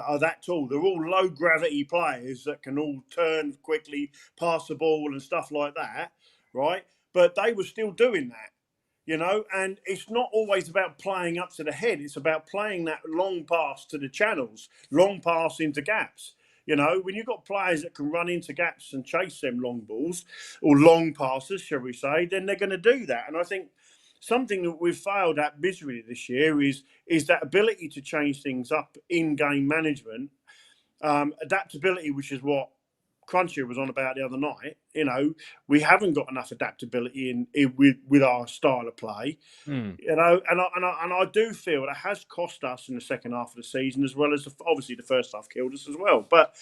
Speaker 4: are that tall. They're all low gravity players that can all turn quickly, pass the ball and stuff like that, right? But they were still doing that, and it's not always about playing up to the head. It's about playing that long pass to the channels, long pass into gaps. When you've got players that can run into gaps and chase them long balls or long passes, shall we say, then they're going to do that. And I think something that we've failed at miserably this year is that ability to change things up in game management, adaptability, which is what Cruncher was on about the other night. We haven't got enough adaptability with our style of play. And I do feel it has cost us in the second half of the season, as well as obviously the first half killed us as well. But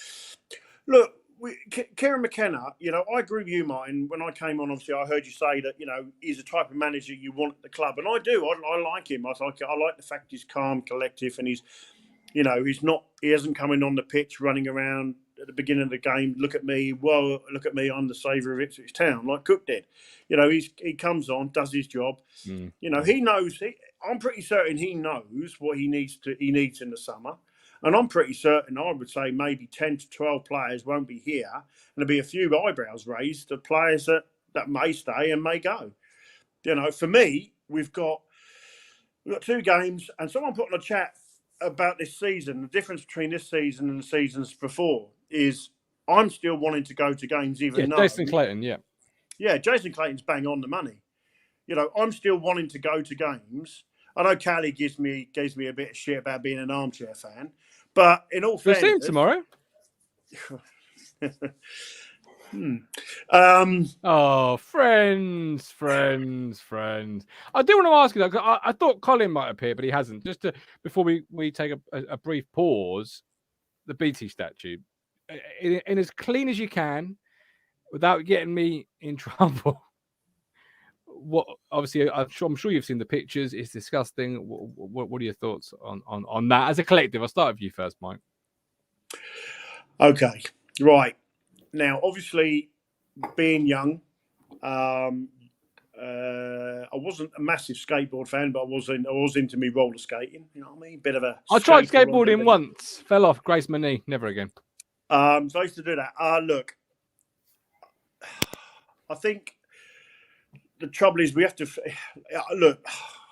Speaker 4: look, Kieran McKenna, I agree with you, Martin. When I came on, obviously, I heard you say that he's the type of manager you want at the club, and I do. I like him. I like the fact he's calm, collective, and he's he hasn't come in on the pitch running around at the beginning of the game. Look at me, I'm the saviour of Ipswich Town, like Cook did. He comes on, does his job. He knows. I'm pretty certain he knows what he needs in the summer, and I'm pretty certain. I would say maybe 10 to 12 players won't be here, and there'll be a few eyebrows raised to players that may stay and may go. For me, we've got 2 games, and someone put in a chat about this season. The difference between this season and the seasons before is I'm still wanting to go to games, even though
Speaker 1: Jason Clayton,
Speaker 4: Jason Clayton's bang on the money. I'm still wanting to go to games. I know Callie gives me a bit of shit about being an armchair fan, but in all fairness,
Speaker 1: we'll see him tomorrow. Oh, friends. I do want to ask you that, 'cause I thought Colin might appear, but he hasn't. Just before we take a brief pause, the BT statue, in as clean as you can, without getting me in trouble. What obviously, I'm sure you've seen the pictures. It's disgusting. What are your thoughts on that as a collective? I'll start with you first, Mike.
Speaker 4: Okay, right. Now, obviously, being young, I wasn't a massive skateboard fan, but I was into me roller skating. You know what I mean? Bit of a.
Speaker 1: I tried skateboarding once, fell off, grazed my knee, never again.
Speaker 4: So I used to do that. Look, I think the trouble is we have to look.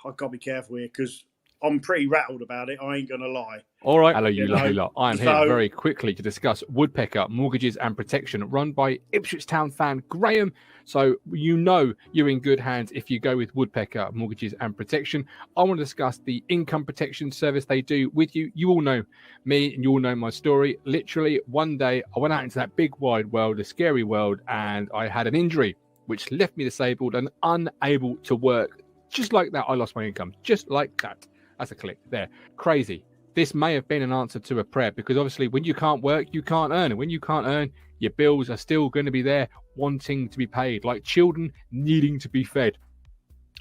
Speaker 4: I've got to be careful here because I'm pretty rattled about it. I ain't gonna lie.
Speaker 1: All right. Hello, you
Speaker 4: You
Speaker 1: lovely
Speaker 4: know,
Speaker 1: lot. I am here
Speaker 4: so-
Speaker 1: very quickly to discuss Woodpecker Mortgages and Protection, run by Ipswich Town fan Graham. So you know you're in good hands if you go with Woodpecker Mortgages and Protection. I want to discuss the income protection service they do with you. You all know me and you all know my story. Literally, one day I went out into that big wide world, the scary world, and I had an injury which left me disabled and unable to work. Just like that, I lost my income. Just like that. That's a click there. Crazy. This may have been an answer to a prayer, because obviously when you can't work, you can't earn. And when you can't earn, your bills are still going to be there wanting to be paid, like children needing to be fed.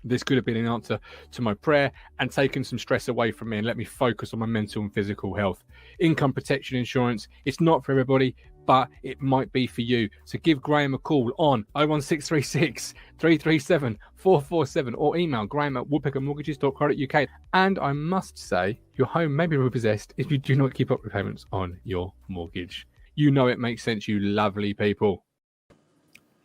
Speaker 1: This could have been an answer to my prayer and taken some stress away from me and let me focus on my mental and physical health. Income protection insurance, it's not for everybody, but it might be for you. So give Graham a call on 01636 337 447 or email graham@woodpeckermortgages.co.uk. And I must say, your home may be repossessed if you do not keep up repayments on your mortgage. You know it makes sense, you lovely people.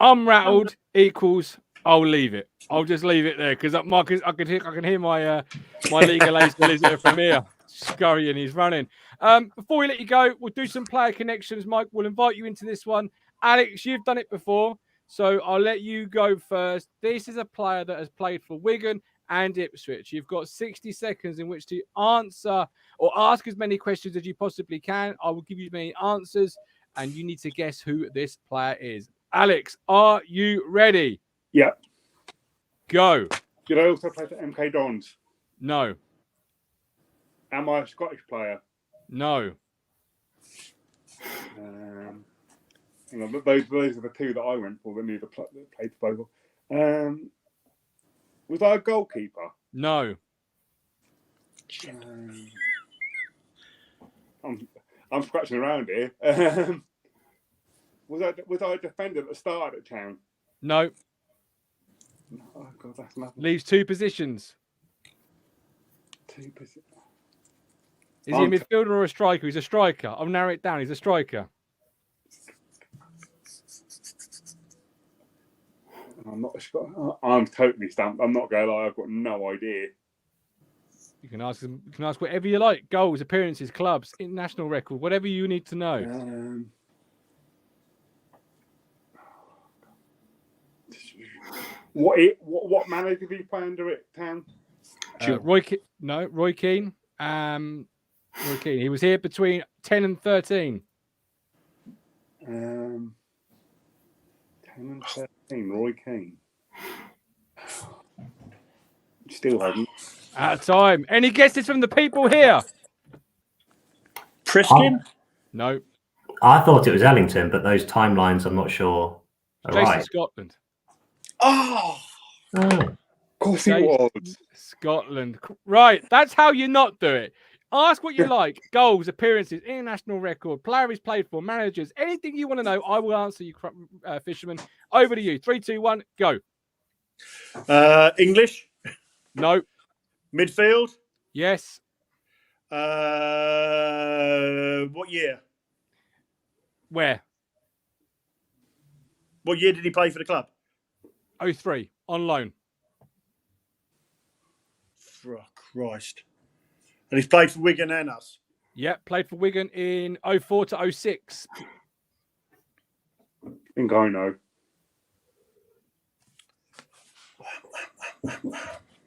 Speaker 1: I'm rattled equals I'll leave it. I'll just leave it there, because Marcus, I can hear my legal aid solicitor from here scurrying. He's running. Before we let you go, we'll do some player connections. Mike, we'll invite you into this one. Alex, you've done it before, so I'll let you go first. This is a player that has played for Wigan and Ipswich. You've got 60 seconds in which to answer or ask as many questions as you possibly can. I will give you many answers, and you need to guess who this player is. Alex, are you ready?
Speaker 2: Yeah.
Speaker 1: Go.
Speaker 2: Did I also play for MK Dons?
Speaker 1: No.
Speaker 2: Am I a Scottish player?
Speaker 1: No.
Speaker 2: Hang on, those are the two that I went for. That neither played for both. Was I a goalkeeper?
Speaker 1: No.
Speaker 2: I'm scratching around here. Was I a defender that started at Town?
Speaker 1: No.
Speaker 2: Oh God, that's nothing.
Speaker 1: Leaves two positions.
Speaker 2: Two positions.
Speaker 1: Is he a midfielder or a striker? He's a striker. I'll narrow it down. He's a striker.
Speaker 2: I'm totally stumped. I'm not going to lie. I've got no idea.
Speaker 1: You can ask him. You can ask whatever you like. Goals, appearances, clubs, international record, whatever you need to know.
Speaker 2: What manager did he play under at Town?
Speaker 1: Roy Keane. Roy Keane. He was here between 10 and 13.
Speaker 2: 10 and 13. Roy Keane. Still haven't.
Speaker 1: Out of time. Any guesses from the people here?
Speaker 4: Priskin?
Speaker 1: No.
Speaker 3: I thought it was Ellington, but those timelines, I'm not sure. Are
Speaker 1: Jason
Speaker 3: right.
Speaker 1: Scotland.
Speaker 4: Oh,
Speaker 2: Of course he was.
Speaker 1: Scotland. Right. That's how you not do it. Ask what you like. Goals, appearances, international record, player he's played for, managers, anything you want to know. I will answer you, Fisherman. Over to you. 3, 2, 1, go.
Speaker 4: English?
Speaker 1: No.
Speaker 4: Midfield?
Speaker 1: Yes.
Speaker 4: What year?
Speaker 1: Where?
Speaker 4: What year did he play for the club?
Speaker 1: 03. On loan.
Speaker 4: Oh, Christ. And he's played for Wigan and us.
Speaker 1: Yep. Played for Wigan in 04 to 06.
Speaker 2: I think I know.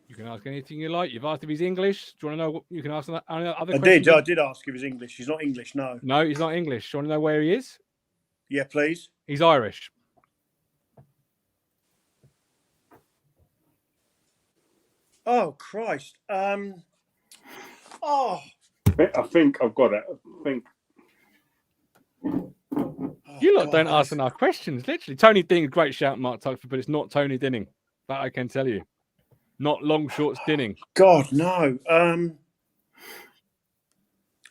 Speaker 1: You can ask anything you like. You've asked if he's English. Do you want to know what you can ask other
Speaker 4: I
Speaker 1: questions?
Speaker 4: did ask if he's English. He's not English, no.
Speaker 1: No, he's not English. Do you want to know where he is?
Speaker 4: Yeah, please.
Speaker 1: He's Irish.
Speaker 4: Oh, Christ. Oh.
Speaker 2: I think I've got it.
Speaker 1: You lot don't ask enough questions, literally. Tony Dinning, great shout, Mark Tuckford, but it's not Tony Dinning. That I can tell you. Not long shorts Dinning.
Speaker 4: God, no.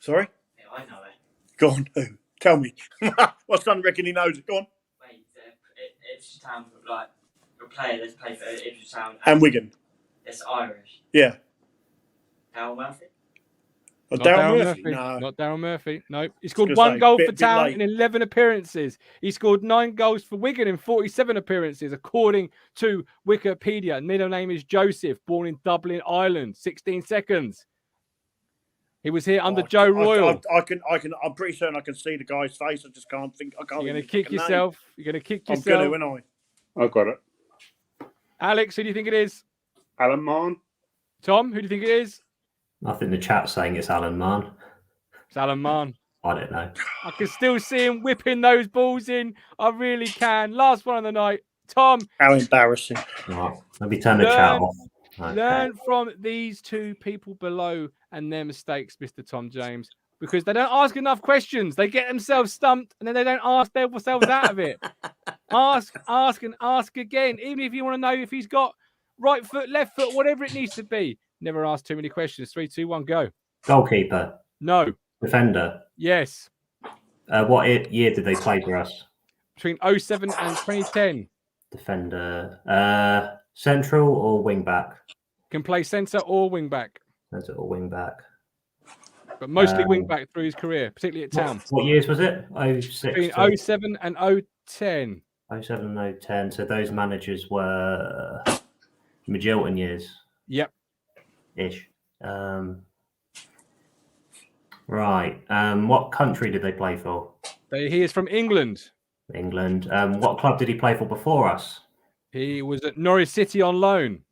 Speaker 4: Sorry?
Speaker 5: Yeah, I know it.
Speaker 4: Go on, who? Tell me. My son reckon he knows it. Go on.
Speaker 5: Wait, Ipswich Town, like, a player that's played for Ipswich Town.
Speaker 4: And Wigan.
Speaker 5: It's Irish.
Speaker 4: Yeah.
Speaker 5: Darryl Murphy?
Speaker 4: Oh,
Speaker 1: Not
Speaker 4: Darryl Murphy? No.
Speaker 1: Not Darryl Murphy. No. He scored
Speaker 4: gonna
Speaker 1: 1
Speaker 4: say,
Speaker 1: goal
Speaker 4: bit
Speaker 1: for Town
Speaker 4: late.
Speaker 1: in 11 appearances. He scored 9 goals for Wigan in 47 appearances, according to Wikipedia. Middle name is Joseph, born in Dublin, Ireland. 16 seconds. He was here under Joe Royal.
Speaker 4: I'm pretty certain I can see the guy's face. I just can't think. I can't.
Speaker 1: You're going to kick yourself. You're going to kick
Speaker 4: I'm
Speaker 1: yourself.
Speaker 4: going to, aren't
Speaker 2: I got it.
Speaker 1: Alex, who do you think it is?
Speaker 2: Alan Mann.
Speaker 1: Tom, who do you think it is?
Speaker 3: I think the chat's saying it's Alan Mann.
Speaker 1: It's Alan Mann.
Speaker 3: I don't know.
Speaker 1: I can still see him whipping those balls in. I really can. Last one of the night. Tom.
Speaker 4: How embarrassing.
Speaker 3: Right. Maybe turn the chat off. Okay.
Speaker 1: Learn from these two people below and their mistakes, Mr. Tom James, because they don't ask enough questions. They get themselves stumped and then they don't ask themselves out of it. Ask, and ask again. Even if you want to know if he's got right foot, left foot, whatever it needs to be. Never ask too many questions. 3, 2, 1, go.
Speaker 3: Goalkeeper.
Speaker 1: No.
Speaker 3: Defender.
Speaker 1: Yes.
Speaker 3: What year did they play for us?
Speaker 1: Between 07 and 2010.
Speaker 3: Defender. Central or wing back?
Speaker 1: Can play centre or wing back.
Speaker 3: Centre or wing back.
Speaker 1: But mostly wing back through his career, particularly at Town.
Speaker 3: What years was it? 06.
Speaker 1: Between 07 and 010.
Speaker 3: 07 and 010. So those managers were Magilton years.
Speaker 1: Yep.
Speaker 3: Ish. Right. What country did they play for?
Speaker 1: He is from England.
Speaker 3: England. What club did he play for before us?
Speaker 1: He was at Norwich City on loan.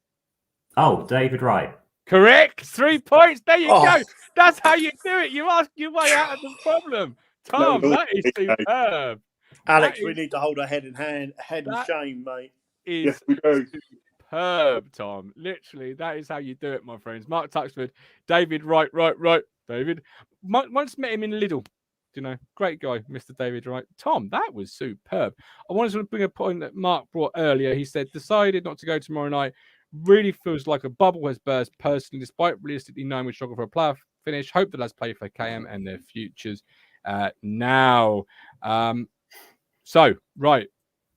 Speaker 3: Oh, David Wright.
Speaker 1: Correct. 3 points. There you
Speaker 4: Oh.
Speaker 1: go. That's how you do it. You ask your way out of the problem. Tom, that is superb.
Speaker 4: Alex,
Speaker 1: That
Speaker 4: we
Speaker 1: is-
Speaker 4: need to hold our head in
Speaker 1: That-
Speaker 4: shame, mate.
Speaker 1: Is
Speaker 2: Yes, we do.
Speaker 1: superb, Tom. Literally, that is how you do it, my friends. Mark Tuxford, David Wright. David. Once met him in Lidl. You know, great guy, Mr. David Wright. Tom, that was superb. I wanted to bring a point that Mark brought earlier. He said, decided not to go tomorrow night. Really feels like a bubble has burst personally, despite realistically knowing we struggle for a playoff finish. Hope the lads play for KM and their futures now. So, right,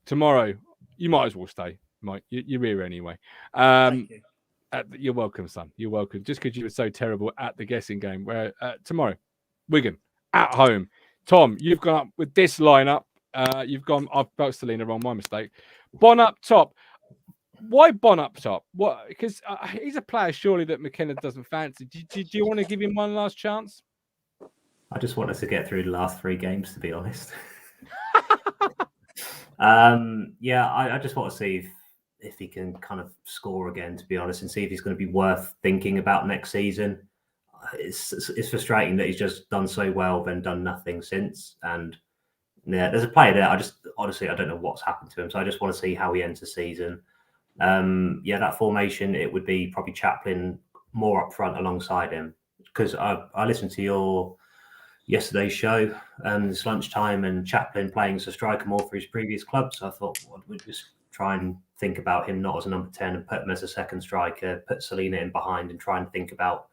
Speaker 1: tomorrow, you might as well stay, Mike. You're here anyway.
Speaker 4: Thank you.
Speaker 1: You're welcome, son. You're welcome. Just because you were so terrible at the guessing game. Where tomorrow, Wigan at home. Tom, you've gone up with this lineup. You've gone. I've spelled Selena wrong. My mistake. Bon up top. Why Bon up top? What? Because he's a player surely that McKenna doesn't fancy. Do you want to give him one last chance?
Speaker 3: I just want us to get through the last 3 games, to be honest. I just want to see if he can kind of score again, to be honest, and see if he's going to be worth thinking about next season. It's frustrating that he's just done so well, then done nothing since. And yeah, there's a player there. I don't know what's happened to him. So I just want to see how he ends the season. That formation, it would be probably Chaplin more up front alongside him, because I listened to your yesterday's show and it's lunchtime, and Chaplin playing as a striker more for his previous club. So I thought we'd just try and think about him not as a number 10 and put him as a second striker, put Selena in behind and try and think about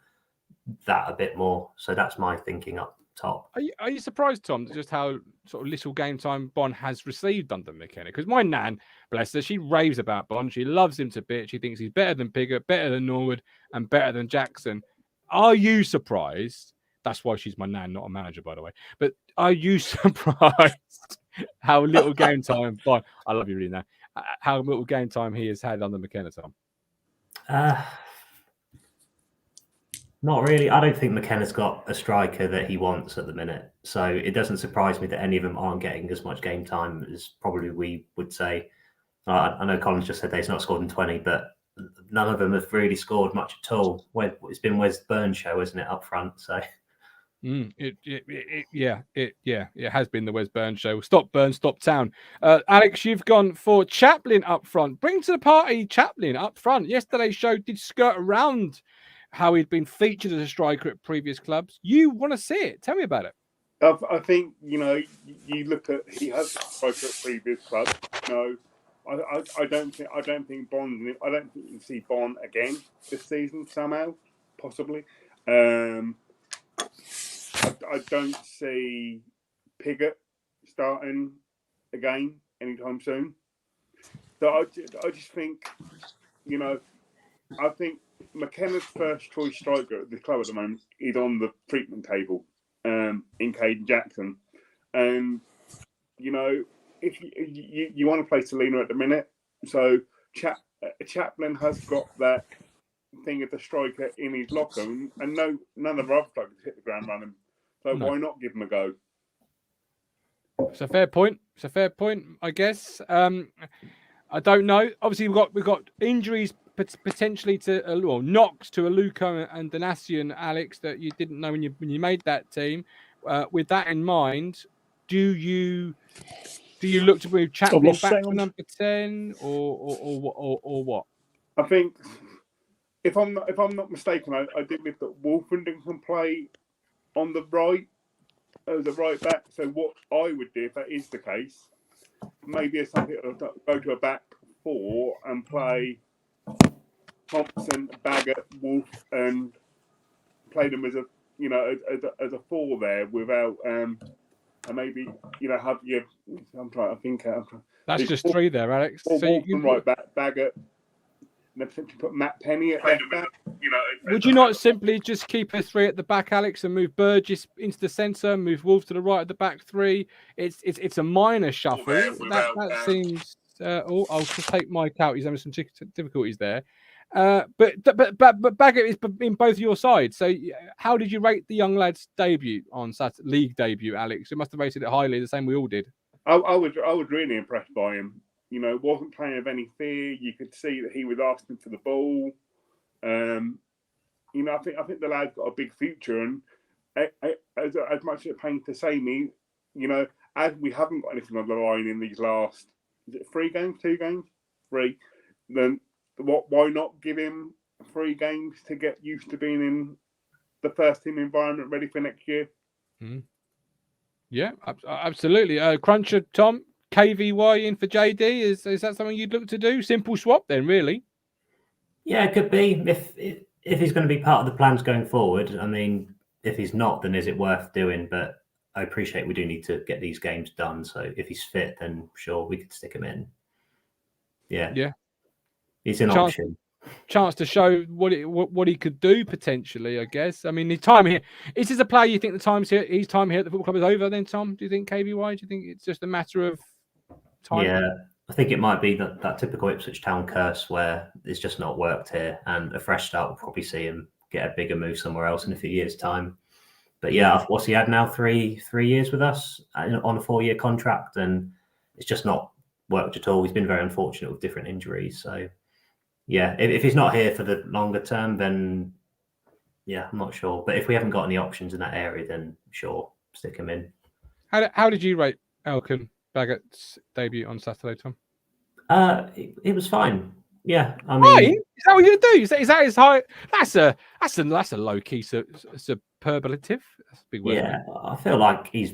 Speaker 3: that a bit more. So that's my thinking up top.
Speaker 1: Are you surprised, Tom, just how sort of little game time Bon has received under McKenna? Because my nan, bless her, she raves about Bon. She loves him to bits. She thinks he's better than Piggott, better than Norwood, and better than Jackson. Are you surprised? That's why she's my nan, not a manager, by the way. But are you surprised how little game time Bon? I love you, really, Nan. How little game time he has had under McKenna, Tom?
Speaker 3: Not really. I don't think McKenna's got a striker that he wants at the minute. So it doesn't surprise me that any of them aren't getting as much game time as probably we would say. I know Collins just said that he's not scored in 20, but none of them have really scored much at all. It's been Wes Burns' show, isn't it, up front? So
Speaker 1: It has been the Wes Burns show. Stop Burns, stop Town. Alex, you've gone for Chaplin up front. Bring to the party Chaplin up front. Yesterday's show did skirt around how he'd been featured as a striker at previous clubs. You want to see it? Tell me about it.
Speaker 2: I think, you look at, he has spoken at previous clubs. I don't think Bond. I don't think you see Bond again this season somehow, possibly. I don't see Piggott starting again anytime soon. So I just think, I think McKenna's first choice striker at the club at the moment is on the treatment table in Caden Jackson. And, if you want to play Selena at the minute, so Chaplin has got that thing of the striker in his locker, and none of our other strikers hit the ground running. So
Speaker 1: No.
Speaker 2: why not give him a go?
Speaker 1: It's a fair point. I guess. I don't know. Obviously, we've got injuries potentially to knocks to Aluko and Donasian, Alex, that you didn't know when you made that team. With that in mind, do you look to move Chaplin back to number 10 or what?
Speaker 2: I think if I'm not mistaken, I did believe that Wolfenden can play on the right as a right back. So what I would do if that is the case, maybe as something go to a back four and play Thompson, Baggett, Wolf, and play them as a four there without and maybe have you. I'm trying to think.
Speaker 1: That's just three there, Alex.
Speaker 2: Or
Speaker 1: So
Speaker 2: Wolf and right back, Baggett. And potentially put Matt Penny at left back.
Speaker 1: Would you not simply just keep a three at the back, Alex, and move Burgess into the centre, move Wolf to the right at the back three? It's a minor shuffle. That seems. I'll just take Mike out. He's having some difficulties there. But Baggett is in both your sides. So how did you rate the young lad's debut on Saturday, league debut, Alex? You must have rated it highly, the same we all did.
Speaker 2: I was really impressed by him. Wasn't playing with any fear. You could see that he was asking for the ball. I think the lad's got a big future, and as much as it pains to say me, as we haven't got anything on the line in these last, is it 3 games, 2 games, 3? Then why not give him 3 games to get used to being in the first team environment, ready for next year?
Speaker 1: Mm. Yeah, absolutely. Cruncher, Tom. KVY in for JD, is that something you'd look to do? Simple swap then, really?
Speaker 3: Yeah, it could be. If he's going to be part of the plans going forward. I mean, if he's not, then is it worth doing? But I appreciate we do need to get these games done. So if he's fit, then sure, we could stick him in. Yeah. He's an option.
Speaker 1: Chance to show what he could do potentially, I guess. I mean, his time here. Is this a player you think his time here at the football club is over then, Tom? Do you think KVY? Do you think it's just a matter of time?
Speaker 3: Yeah, I think it might be that typical Ipswich Town curse where it's just not worked here, and a fresh start will probably see him get a bigger move somewhere else in a few years' time. But yeah, what's he had now? 3 years with us on a 4-year contract, and it's just not worked at all. He's been very unfortunate with different injuries. So yeah, if he's not here for the longer term, then yeah, I'm not sure. But if we haven't got any options in that area, then sure, stick him in.
Speaker 1: How did you rate Elkan Baggett's debut on Saturday, Tom?
Speaker 3: It was fine. Yeah, I mean,
Speaker 1: fine? Is that what you're gonna do? Is that as high? That's a low key superlative. That's a big word.
Speaker 3: Yeah, I feel like he's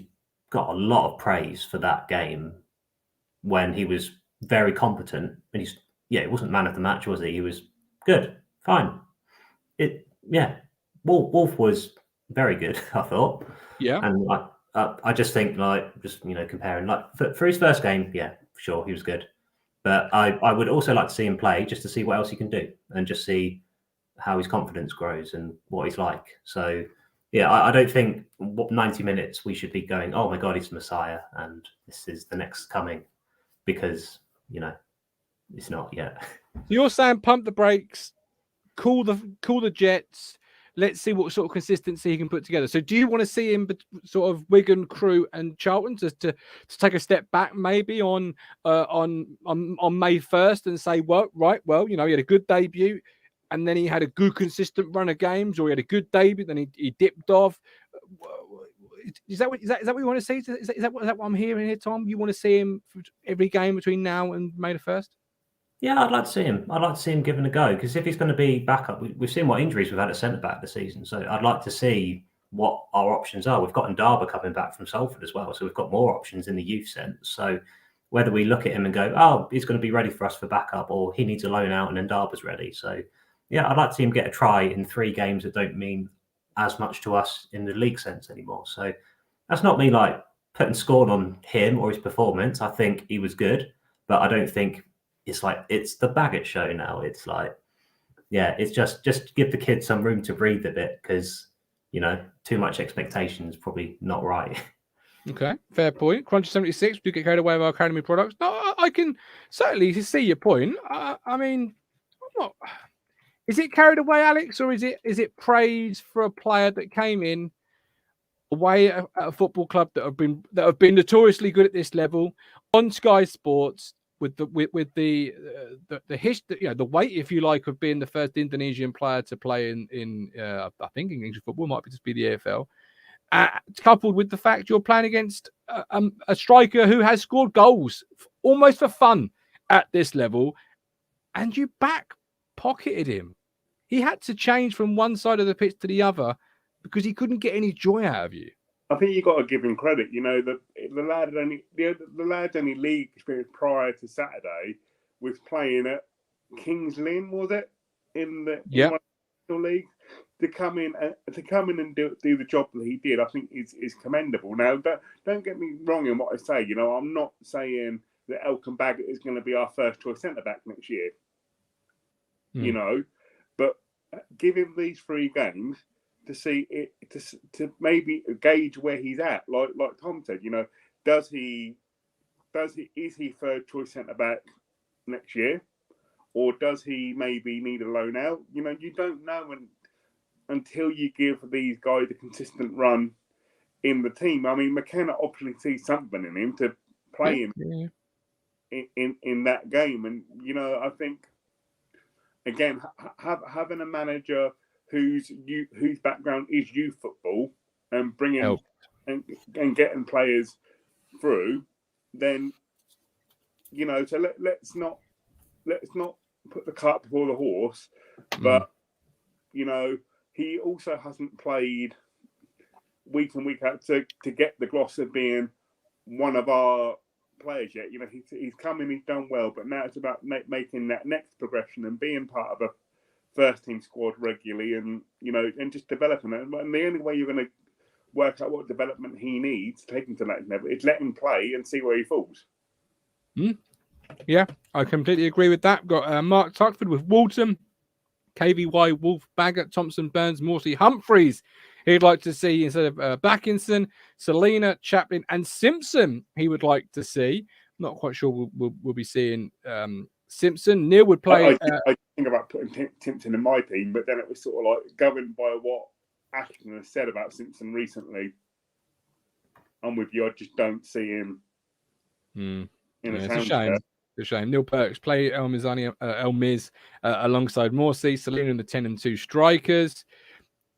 Speaker 3: got a lot of praise for that game when he was very competent, and it wasn't man of the match, was he? He was good, fine. Wolf was very good, I thought.
Speaker 1: Yeah,
Speaker 3: and I just think comparing for his first game, yeah, sure, he was good. But I would also like to see him play just to see what else he can do and just see how his confidence grows and what he's like. So, yeah, I don't think 90 minutes we should be going, oh, my God, he's the Messiah and this is the next coming because, it's not yet.
Speaker 1: You're saying pump the brakes, cool the jets. Let's see what sort of consistency he can put together. So do you want to see him sort of Wigan, Crewe and Charlton to take a step back maybe on May 1st and say, he had a good debut and then he had a good consistent run of games, or he had a good debut, then he dipped off. Is that what you want to see? Is that what I'm hearing here, Tom? You want to see him for every game between now and May the 1st?
Speaker 3: Yeah, I'd like to see him. I'd like to see him given a go because if he's going to be back up, we've seen what injuries we've had at centre back this season. So I'd like to see what our options are. We've got Ndaba coming back from Salford as well, so we've got more options in the youth sense. So whether we look at him and go, oh, he's going to be ready for us for backup, or he needs a loan out and Ndaba's ready. So yeah, I'd like to see him get a try in 3 games that don't mean as much to us in the league sense anymore. So that's not me putting scorn on him or his performance. I think he was good, but I don't think it's the Baggett show now. It's it's just give the kids some room to breathe a bit because, too much expectation is probably not right.
Speaker 1: Okay, fair point. Crunchy 76, do get carried away with our academy products? No, I can certainly see your point. I mean, I'm not. Is it carried away, Alex, or is it praise for a player that came in away at a football club that have been notoriously good at this level on Sky Sports with the history, the weight, if you like, of being the first Indonesian player to play in I think English football, might just be the AFL, coupled with the fact you're playing against a striker who has scored goals almost for fun at this level, and you back pocketed him. He had to change from one side of the pitch to the other because he couldn't get any joy out of you.
Speaker 2: I think you got to give him credit. The lad the lad's only league experience prior to Saturday was playing at Kings Lynn, was it, in the league? To come in and do the job that he did, I think is commendable. Now, don't get me wrong in what I say. I'm not saying that Elkan Baggett is going to be our first choice centre back next year. But give him these 3 games to see it, to maybe gauge where he's at. Like Tom said, is he third choice centre back next year, or does he maybe need a loan out? You don't know until you give these guys a consistent run in the team. I mean, McKenna obviously sees something in him to play him in that game, and I think again having a manager whose background is youth football and bringing and getting players through, then so let's not put the cart before the horse. But he also hasn't played week in, week out to get the gloss of being one of our players yet. He's come in, he's done well, but now it's about making that next progression and being part of a first team squad regularly, and and just developing it. And the only way you're going to work out what development he needs to take him to that level is let him play and see where he falls.
Speaker 1: Yeah, I completely agree with that. We've got Mark Tuckford with Walton, KVY, Wolf, Baggett, Thompson, Burns, Morsey, Humphreys. He'd like to see instead of Backinson, Selena, Chaplin, and Simpson. He would like to see. Not quite sure we'll be seeing Simpson. Neil would play.
Speaker 2: I think about putting Simpson in my team, but then it was sort of like going by what Ashton has said about Simpson recently. I'm with you. I just don't see him in a
Speaker 1: It's a shame. It's a shame. Neil Perks play El Miz alongside Morsey, Selena in the 10 and 2 strikers.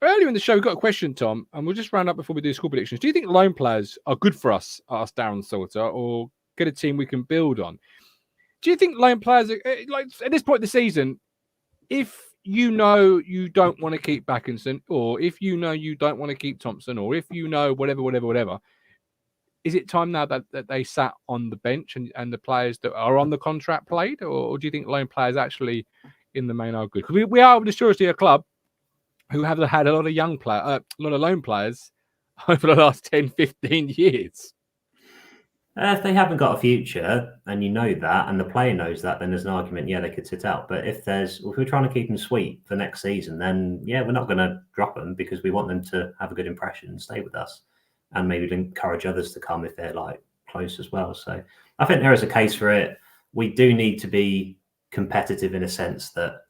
Speaker 1: Earlier in the show, we got a question, Tom, and we'll just round up before we do score predictions. Do you think loan players are good for us, asked Darren Salter, or get a team we can build on? Do you think loan players, like at this point in the season, if you don't want to keep Backinson, or if you don't want to keep Thompson, or if whatever, is it time now that they sat on the bench and the players that are on the contract played, or do you think loan players actually in the main are good? Because we are notoriously a club who have had a lot of a lot of loan players over the last 10, 15 years.
Speaker 3: If they haven't got a future, and that, and the player knows that, then there's an argument, they could sit out. But if we're trying to keep them sweet for next season, then we're not going to drop them because we want them to have a good impression and stay with us, and maybe encourage others to come if they're like close as well. So I think there is a case for it. We do need to be competitive in a sense that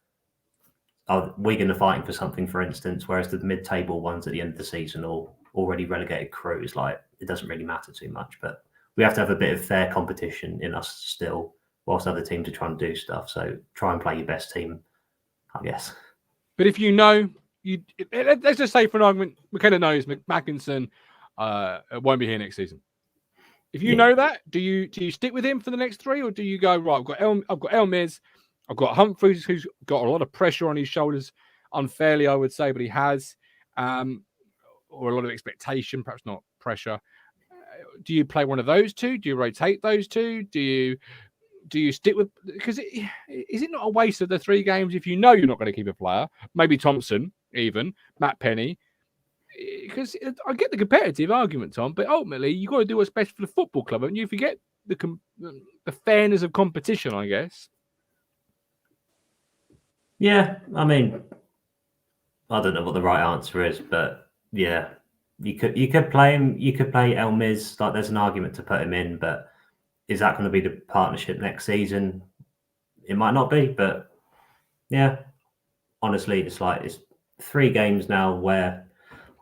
Speaker 3: Wigan are fighting for something, for instance, whereas the mid-table ones at the end of the season or already relegated crews, like it doesn't really matter too much. But we have to have a bit of fair competition in us still, whilst other teams are trying to do stuff. So try and play your best team, I guess.
Speaker 1: But if let's just say for an argument, McKenna knows Mackinson won't be here next season. If you know that, do you stick with him for the next 3, or do you go right? I've got El Miz, I've got Humphreys, who's got a lot of pressure on his shoulders, unfairly, I would say, but he has, or a lot of expectation, perhaps not pressure. Do you play one of those two? Do you rotate those two? Do you stick with? Because is it not a waste of the 3 games if you're not going to keep a player? Maybe Thompson, even Matt Penny. Because I get the competitive argument, Tom, but ultimately you've got to do what's best for the football club, and you forget the fairness of competition, I guess.
Speaker 3: Yeah, I mean, I don't know what the right answer is, but you could play him. You could play El Miz. Like, there's an argument to put him in, but is that going to be the partnership next season? It might not be, but yeah. honestly, it's 3 games now where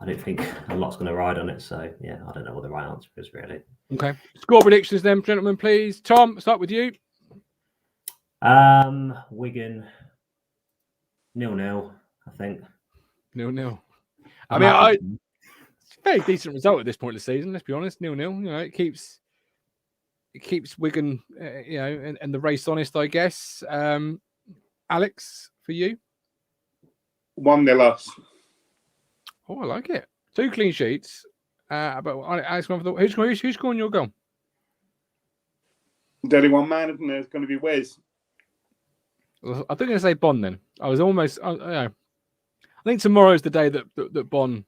Speaker 3: I don't think a lot's going to ride on it. So yeah, I don't know what the right answer is really.
Speaker 1: Okay. Score predictions then, gentlemen, please. Tom, start with you.
Speaker 3: Wigan 0-0, I think.
Speaker 1: 0-0.
Speaker 3: I'm happy.
Speaker 1: It's a very decent result at this point of the season. Let's be honest, 0-0. You know, it keeps Wigan, and the race honest, I guess. Alex, for you,
Speaker 2: 1-0 us.
Speaker 1: Oh, I like it. 2 clean sheets. But Alex, who's scoring your goal?
Speaker 2: There's only one man, isn't there? It's going to be Wes.
Speaker 1: I think I'm going to say Bond then. I was almost. I think tomorrow's the day that Bond.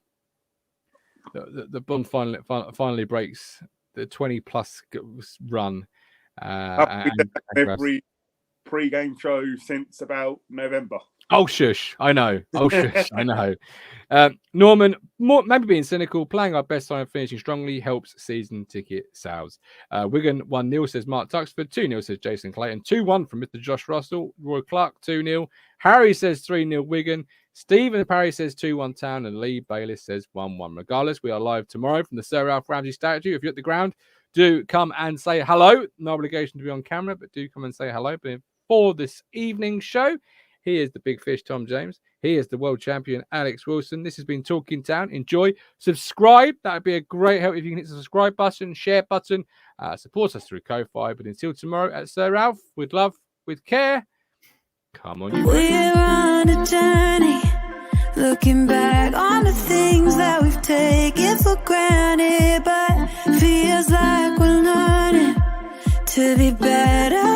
Speaker 1: The Bond finally breaks the 20+ run.
Speaker 2: Every pre-game show since about November.
Speaker 1: Oh shush! I know. Oh shush! I know. Norman, maybe being cynical, playing our best time, finishing strongly helps season ticket sales. Wigan 1-0 says Mark Tuxford. 2-0 says Jason Clayton. 2-1 from Mr. Josh Russell. Roy Clark 2-0. Harry says 3-0 Wigan. Stephen Parry says 2-1 Town, and Lee Bayliss says 1-1. Regardless, we are live tomorrow from the Sir Ralph Ramsey statue. If you're at the ground, do come and say hello. No obligation to be on camera, but do come and say hello. But for this evening's show, he is the big fish, Tom James. He is the world champion, Alex Wilson. This has been Talking Town. Enjoy. Subscribe. That would be a great help if you can hit the subscribe button, share button. Support us through Ko-Fi. But until tomorrow at Sir Ralph, with love, with care. Come on, you.
Speaker 6: We're on a journey, looking back on the things that we've taken for granted, but feels like we're learning to be better.